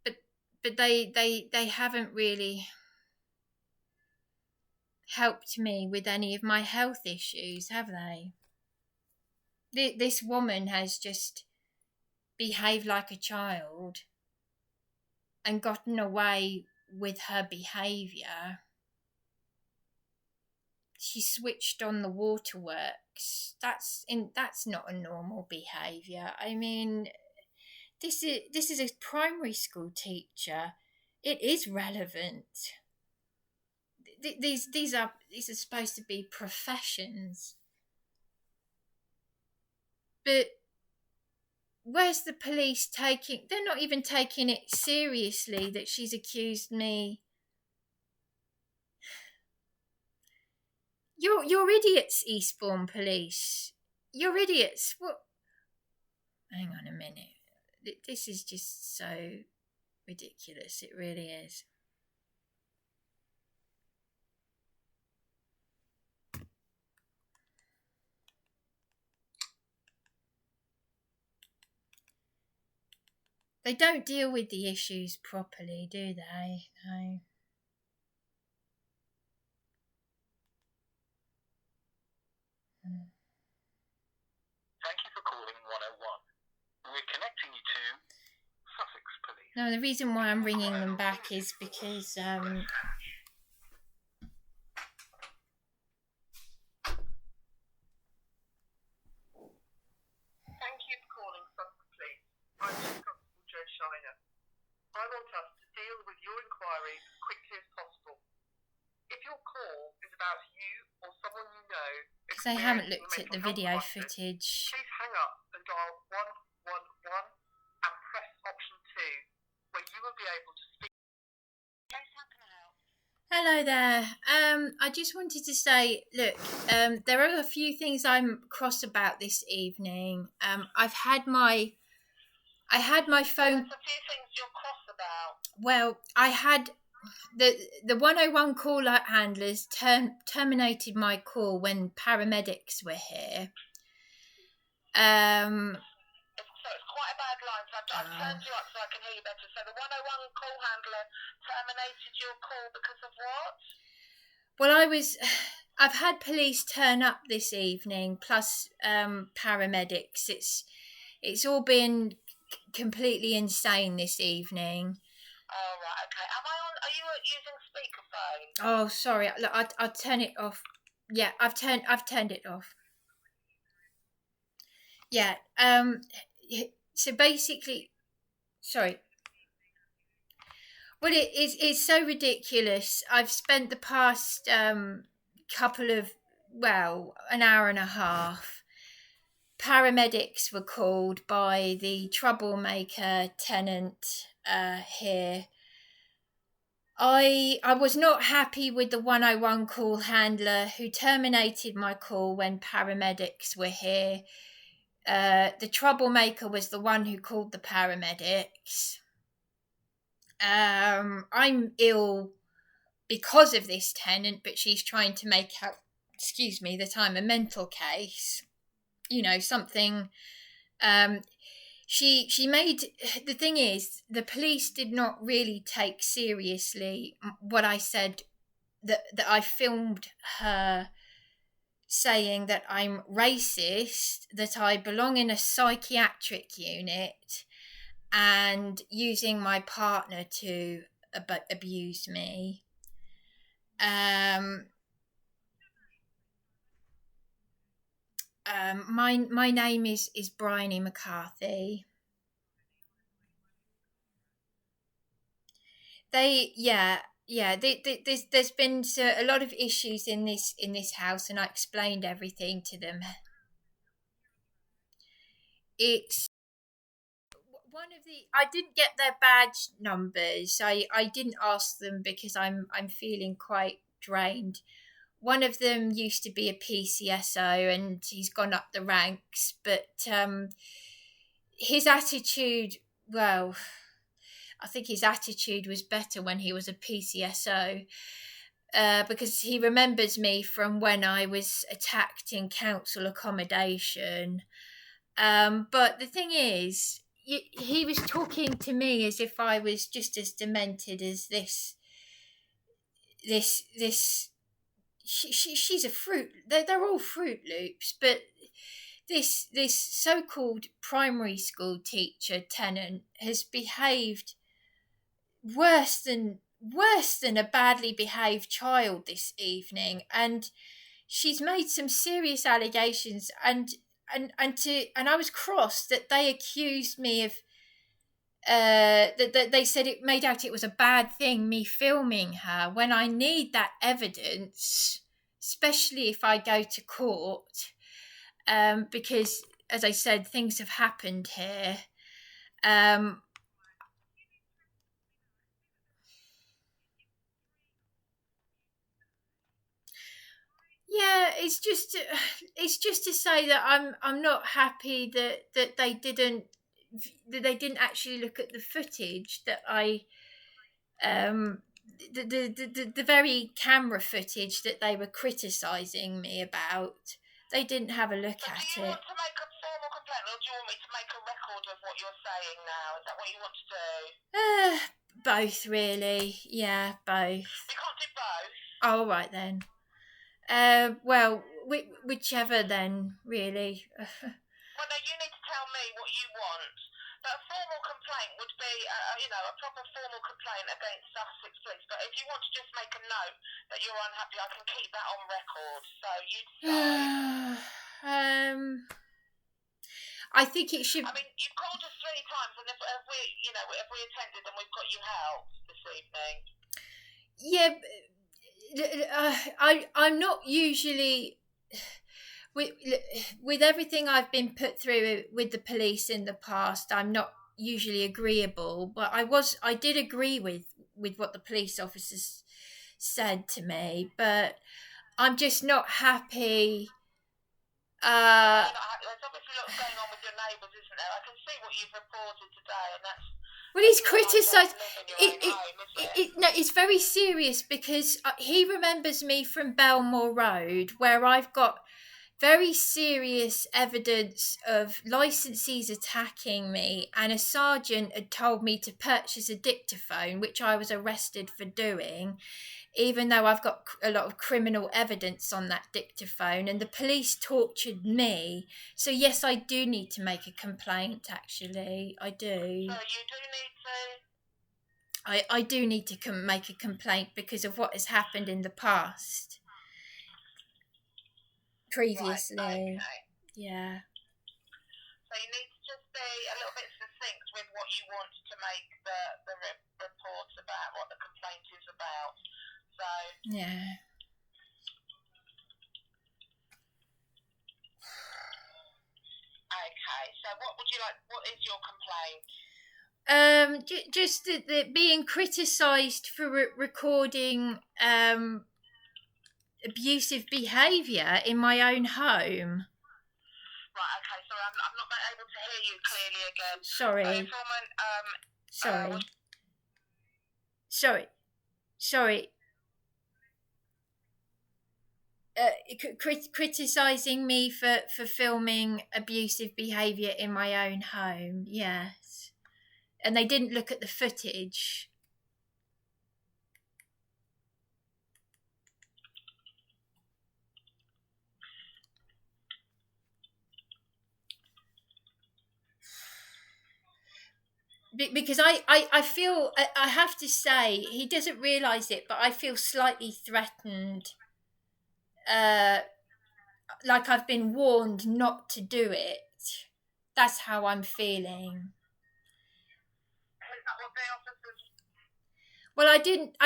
But they haven't really helped me with any of my health issues, have they? This woman has just behaved like a child and gotten away with her behaviour. She switched on the waterworks. That's not a normal behaviour. I mean, this is a primary school teacher. It is relevant. These are supposed to be professions. But where's the police taking? They're not even taking it seriously that she's accused me. You're idiots, Eastbourne Police. You're idiots. What? Hang on a minute. This is just so ridiculous. It really is. They don't deal with the issues properly, do they? No. Thank you for calling 101. We're connecting you to Sussex Police. No, the reason why I'm ringing them back is because Thank you for calling Sussex Police. I'm Chief Constable Joe Shiner. I want us to deal with your inquiry as quickly as possible. If your call is about you or someone you know, because they haven't looked at the video footage. Please hang up and dial 111 and press option 2, where you will be able to speak. Hello there. I just wanted to say, look, there are a few things I'm cross about this evening. I had my phone. There's a few things you're cross about. Well, I had the 101 call handlers terminated my call when paramedics were here. So it's quite a bad line, so I've turned you up so I can hear you better. So the 101 call handler terminated your call because of what? Well, I've had police turn up this evening, plus paramedics. It's all been completely insane this evening. Oh, right, okay. Are you using speakerphone? Oh, sorry. Look, I'll turn it off. Yeah, I've turned it off. Yeah. So basically, sorry. Well, it's so ridiculous. I've spent the past an hour and a half. Paramedics were called by the troublemaker tenant here. I was not happy with the 101 call handler who terminated my call when paramedics were here. The troublemaker was the one who called the paramedics. I'm ill because of this tenant, but she's trying to make out, that I'm a mental case. You know, something. She made, the thing is, the police did not really take seriously what I said, that I filmed her saying that I'm racist, that I belong in a psychiatric unit, and using my partner to abuse me. My name is Bryony McCarthy. There's been a lot of issues in this house, and I explained everything to them. It's I didn't get their badge numbers. I didn't ask them because I'm feeling quite drained. One of them used to be a PCSO and he's gone up the ranks, but his attitude, well, I think his attitude was better when he was a PCSO, because he remembers me from when I was attacked in council accommodation. But the thing is, he was talking to me as if I was just as demented as this. She's a fruit. They're all Fruit Loops, but this so-called primary school teacher tenant has behaved worse than a badly behaved child this evening, and she's made some serious allegations, and I was cross that they accused me of that they said it made out it was a bad thing me filming her, when I need that evidence, especially if I go to court, because, as I said, things have happened here. Yeah, it's just to say that I'm not happy that they didn't actually look at the footage that the very camera footage that they were criticising me about. They didn't have a look at it. Do you want to make a formal complaint, or do you want me to make a record of what you're saying now? Is that what you want to do? Both, really. Yeah, both. We can't do both. Oh, all right then. Well, whichever then, really. Well, no, you need to tell me what you want. But a formal complaint would be, a proper formal complaint against Sussex Police. But if you want to just make a note that you're unhappy, I can keep that on record. So you decide. I think it should. I mean, you've called us 3 times, and if we attended, then we've got you help this evening. Yeah. I'm not usually, with everything I've been put through with the police in the past, I'm not usually agreeable, but I did agree with what the police officers said to me, but I'm just not happy. There's obviously lots going on with your neighbours, isn't there? I can see what you've reported today, and Well, he's criticised. No, it's very serious because he remembers me from Belmore Road, where I've got very serious evidence of licensees attacking me, and a sergeant had told me to purchase a dictaphone, which I was arrested for doing, even though I've got a lot of criminal evidence on that dictaphone, and the police tortured me. So yes, I do need to make a complaint, actually. I do. So you do need to... I do need to make a complaint because of what has happened in the past. Previously. Right, okay. Yeah. So you need to just be a little bit succinct with what you want to make the report about, what the complaint is about. So... Yeah. Okay, so what would you like, what is your complaint? Just that being criticised for recording abusive behaviour in my own home. Right, okay, sorry, I'm not able to hear you clearly again. Sorry. Sorry. Criticising me for filming abusive behaviour in my own home, yes. And they didn't look at the footage. Because I feel, I have to say, he doesn't realise it, but I feel slightly threatened. Like I've been warned not to do it. That's how I'm feeling. Well, I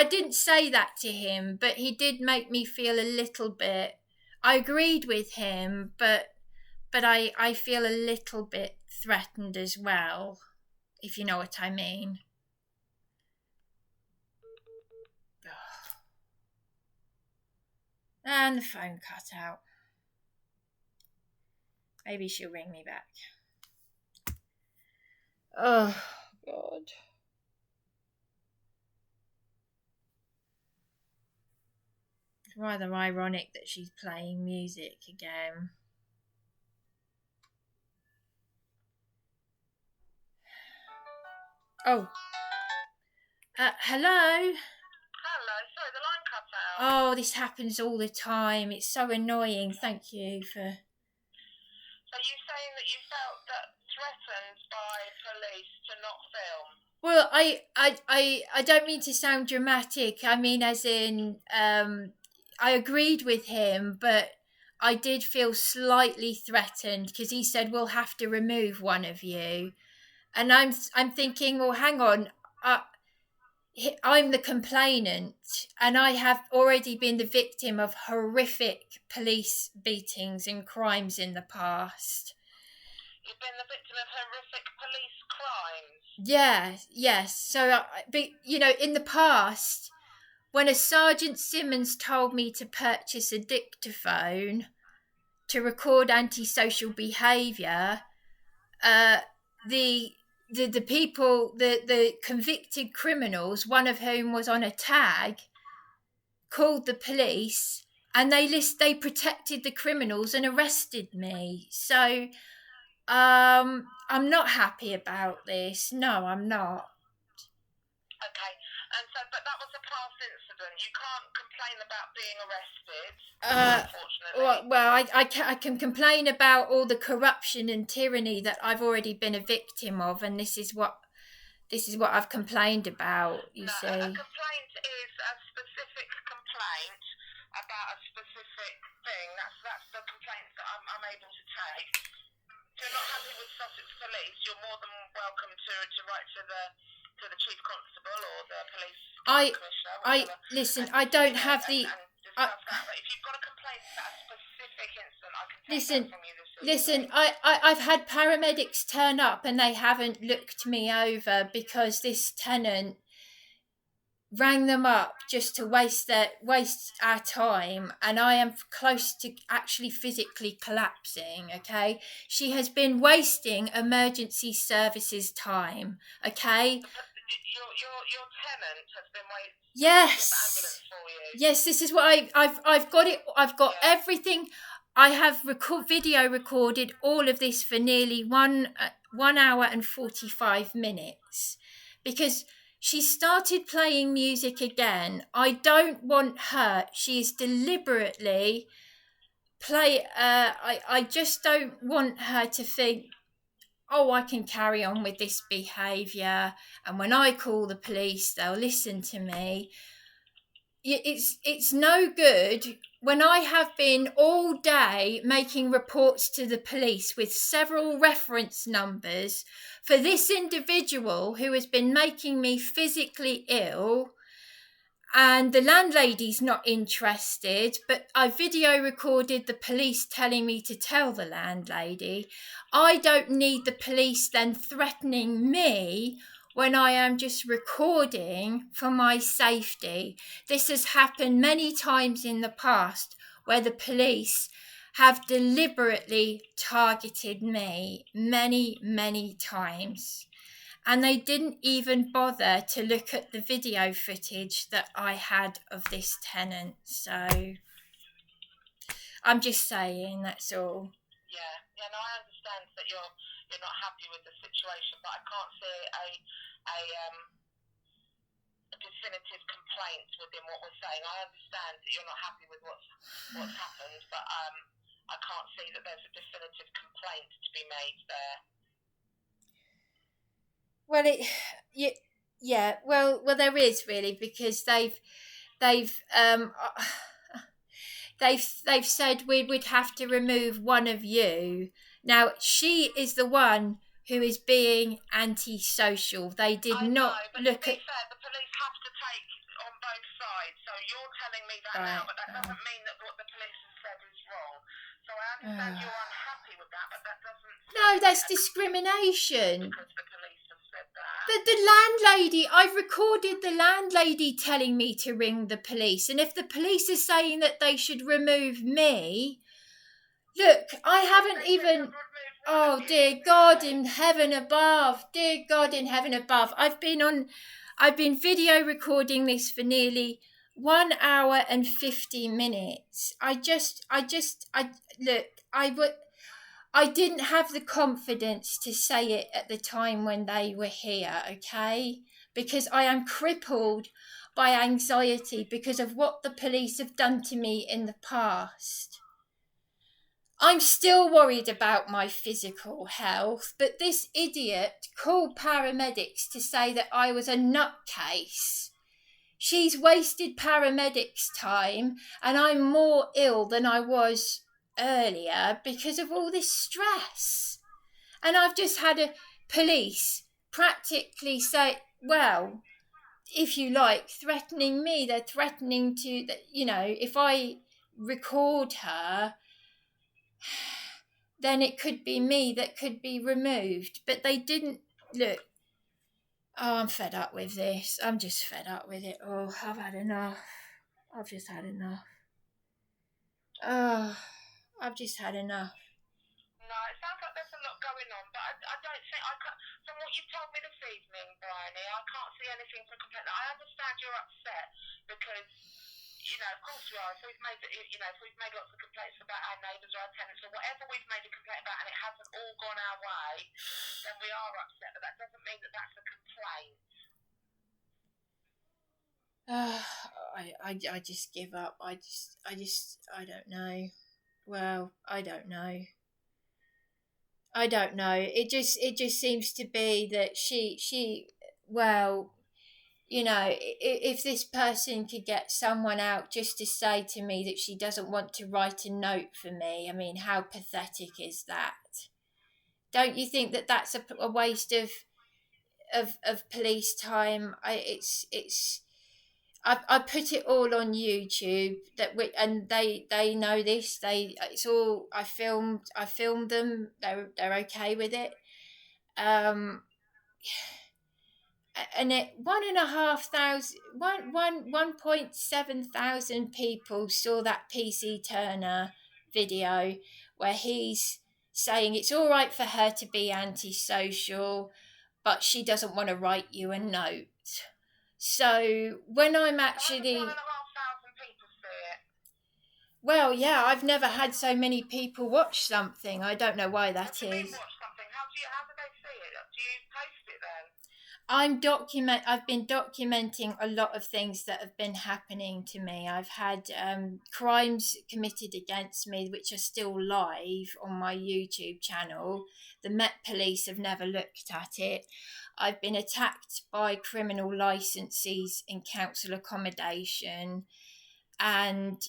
didn't say that to him, but he did make me feel a little bit. I agreed with him, but I feel a little bit threatened as well, if you know what I mean. And the phone cut out. Maybe she'll ring me back. Oh, God. It's rather ironic that she's playing music again. Oh. Hello? Hello, sorry, the line cut out. Oh, this happens all the time. It's so annoying. Thank you for... So you're saying that you felt that threatened by police to not film? Well, I don't mean to sound dramatic. I mean, as in, I agreed with him, but I did feel slightly threatened because he said we'll have to remove one of you, and I'm thinking, well, hang on, I'm the complainant, and I have already been the victim of horrific police beatings and crimes in the past. You've been the victim of horrific police crimes? Yes. So, in the past, when a Sergeant Simmons told me to purchase a dictaphone to record antisocial behaviour, the people, the convicted criminals, one of whom was on a tag, called the police, and they protected the criminals and arrested me. So I'm not happy about this. No, I'm not. Okay, and so, but that was a past incident. You can't complain about being arrested, unfortunately. Well, I can complain about all the corruption and tyranny that I've already been a victim of, and this is what I've complained about. You see, a complaint is a specific complaint about a specific thing. That's the complaints that I'm able to take. If you're not happy with Sussex Police, you're more than welcome to write to the Chief Constable or the Police Commissioner. Listen, I don't have the... But if you've got a complaint about a specific incident, I can take that from you this evening. I've had paramedics turn up and they haven't looked me over because this tenant rang them up just to waste our time, and I am close to actually physically collapsing. Okay, she has been wasting emergency services time. Okay, your tenant has been waiting. Yes. The ambulance for you. Yes, this is what I've got it. I've got everything. I have video recorded all of this for nearly 1 hour and 45 minutes, because she started playing music again. I don't want her. She is deliberately I just don't want her to think, oh, I can carry on with this behaviour, and when I call the police, they'll listen to me. It's no good when I have been all day making reports to the police with several reference numbers for this individual who has been making me physically ill, and the landlady's not interested, but I video recorded the police telling me to tell the landlady. I don't need the police then threatening me when I am just recording for my safety. This has happened many times in the past where the police have deliberately targeted me many times. And they didn't even bother to look at the video footage that I had of this tenant. So I'm just saying, that's all. Yeah, no, I understand that you're not happy with the situation, but I can't see a definitive complaint within what we're saying. I understand that you're not happy with what's happened, but I can't see that there's a definitive complaint to be made there. Well, well, there is really, because they've said we would have to remove one of you. Now, she is the one who is being antisocial. They did not look at. To be fair, the police have to take on both sides. So you're telling me that now, but that doesn't mean that what the police have said is wrong. So I understand you're unhappy with that, but that doesn't. No, that's discrimination. Because the police have said that. But the landlady, I've recorded the landlady telling me to ring the police, and if the police are saying that they should remove me, look, I haven't even. Oh, dear God in heaven above. Dear God in heaven above. I've been video recording this for nearly 1 hour and 50 minutes. I didn't have the confidence to say it at the time when they were here, okay? Because I am crippled by anxiety because of what the police have done to me in the past. I'm still worried about my physical health, but this idiot called paramedics to say that I was a nutcase. She's wasted paramedics' time, and I'm more ill than I was earlier because of all this stress. And I've just had a police practically say, well, if you like, threatening me. They're threatening to, if I record her, then it could be me that could be removed. But they didn't look. Oh, I'm fed up with this. I'm just fed up with it. Oh, I've had enough. I've just had enough. Oh, I've just had enough. No, it sounds like there's a lot going on, but I don't think from what you've told me this evening, Bryony, I can't see anything to complain. I understand you're upset because, of course we are. If we've made lots of complaints about our neighbours or our tenants or whatever we've made a complaint about and it hasn't all gone our way, then we are upset. But that doesn't mean that that's a complaint. I just give up. I don't know. Well, I don't know. It just seems to be that if this person could get someone out just to say to me that she doesn't want to write a note for me, I mean, how pathetic is that? Don't you think that that's a waste of police time? I put it all on YouTube and they know this. It's all I filmed them. They're okay with it. and 1,700 people saw that PC Turner video where he's saying it's all right for her to be antisocial, but she doesn't want to write you a note. So when I'm actually... 1,500 people see it. Well, yeah, I've never had so many people watch something. I don't know why that is. Watch something. How do they see it? Do you post it then? I've been documenting a lot of things that have been happening to me. I've had crimes committed against me which are still live on my YouTube channel. The Met Police have never looked at it. I've been attacked by criminal licensees in council accommodation, and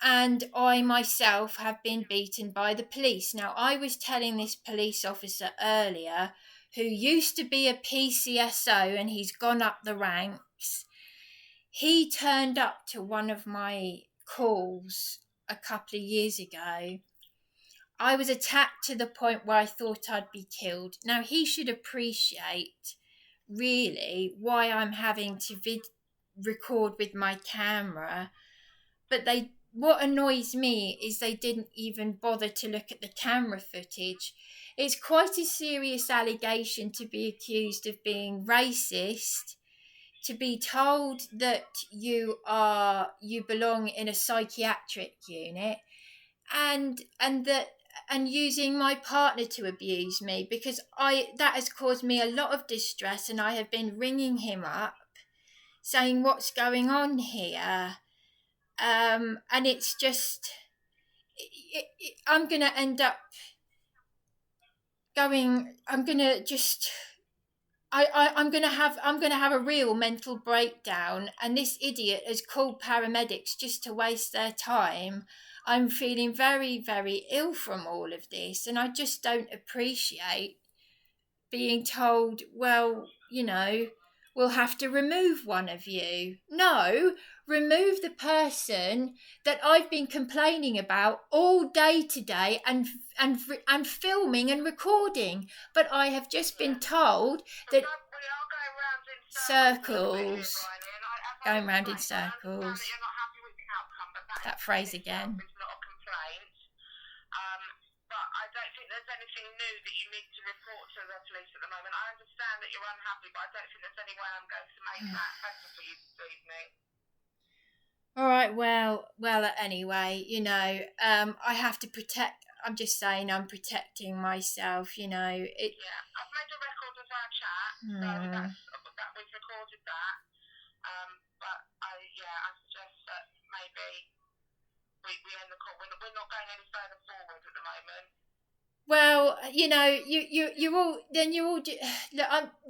I myself have been beaten by the police. Now, I was telling this police officer earlier, who used to be a PCSO and he's gone up the ranks. He turned up to one of my calls a couple of years ago. I was attacked to the point where I thought I'd be killed. Now, he should appreciate, really, why I'm having to record with my camera. But what annoys me is they didn't even bother to look at the camera footage. It's quite a serious allegation to be accused of being racist, to be told that you belong in a psychiatric unit, and using my partner to abuse me, because that has caused me a lot of distress, and I have been ringing him up saying what's going on here. And it's just, I'm going to end up going, I'm going to have a real mental breakdown, and this idiot has called paramedics just to waste their time. I'm feeling very, very ill from all of this, and I just don't appreciate being told, well, we'll have to remove one of you. No, remove the person that I've been complaining about all day today and filming and recording. But I have just been told that circles, going round in circles. That phrase again. But I don't think there's anything new that you need to report to the police at the moment. I understand that you're unhappy, but I don't think there's any way I'm going to make that better for you this evening. All right, well, anyway, I have to protect, I'm just saying I'm protecting myself, Yeah, I've made a record of our chat, so that we've recorded that. But I suggest that maybe we end the call. We're not going any further forward at the moment. Well,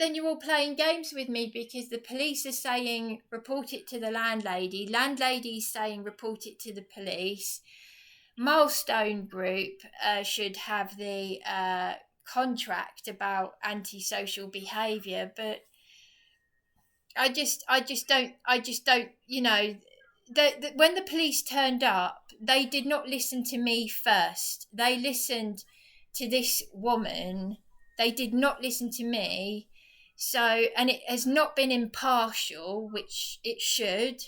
you're all playing games with me, because the police are saying report it to the landlady. Landlady's saying report it to the police. Milestone Group should have the contract about antisocial behaviour, but I just don't. When the police turned up, they did not listen to me first. They listened to this woman. They did not listen to me. So, and it has not been impartial, which it should.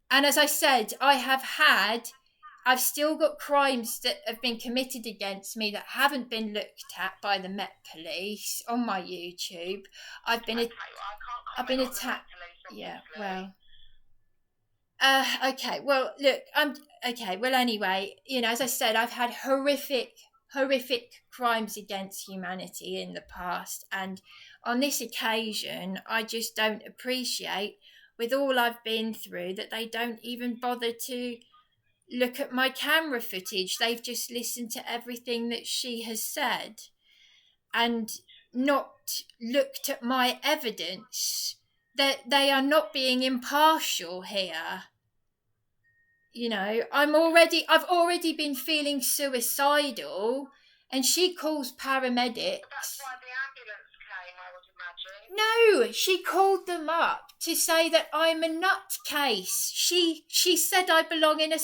And as I said, I've still got crimes that have been committed against me that haven't been looked at by the Met Police on my YouTube. I've been attacked. Yeah, well. Okay, well, look, anyway, as I said, I've had horrific crimes against humanity in the past, and on this occasion, I just don't appreciate, with all I've been through, that they don't even bother to look at my camera footage. They've just listened to everything that she has said and not looked at my evidence. That they are not being impartial here. I've already been feeling suicidal, and she calls paramedics. That's why the ambulance came, I would imagine. No, she called them up to say that I'm a nutcase. She said I belong in a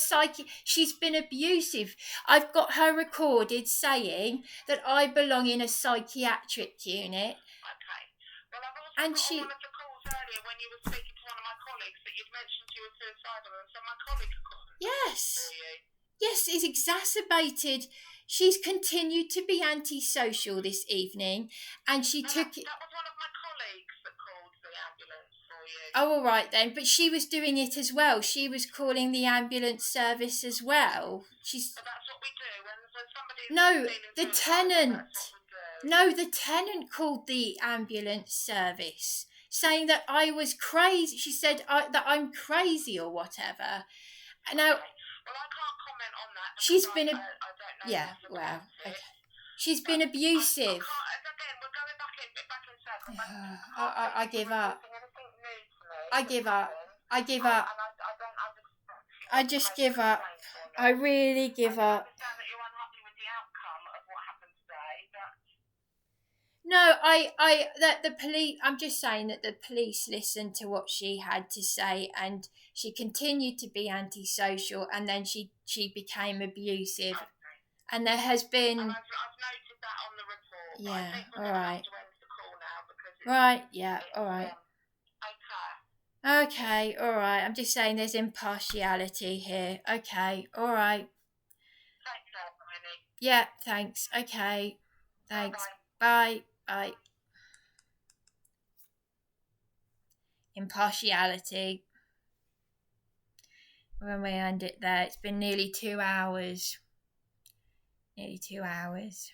She's been abusive. I've got her recorded saying that I belong in a psychiatric unit. Okay. Well, I've also And she... one of the calls earlier when you were speaking to one of my colleagues that you'd mentioned you were suicidal, and so my colleague called Yes. for you. Yes, it's exacerbated. She's continued to be antisocial this evening, and she took it... That was one of my colleagues that called the ambulance for you. Oh, all right then. But she was doing it as well. She was calling the ambulance service as well. She's... But that's what we do. When somebody's No, feeling the suicidal, tenant. that's what we do. No, the tenant called the ambulance service, saying that I was crazy. She said that I'm crazy or whatever. Now, well, I can't comment on that. She's been I don't know. Yeah, well, okay. She's been abusive. Again, we're going back in circles. I give up. Anything new to me. I give up. I give up. And I don't understand. I just give up. I really give up. I understand that you're unhappy with the outcome of what happened today, but... No, that the police. I'm just saying that the police listened to what she had to say, and she continued to be antisocial, and then she became abusive, and there has been. And I've noted that on the report. Yeah. I think we're All going to right. have to end the call now because it's, Right. Yeah. All right. Okay. Okay. All right. I'm just saying there's impartiality here. Okay. All right. Thanks, Hermione. Yeah. Thanks. Okay. Thanks. Bye. Bye. Impartiality. When we end it there, it's been nearly 2 hours. Nearly 2 hours.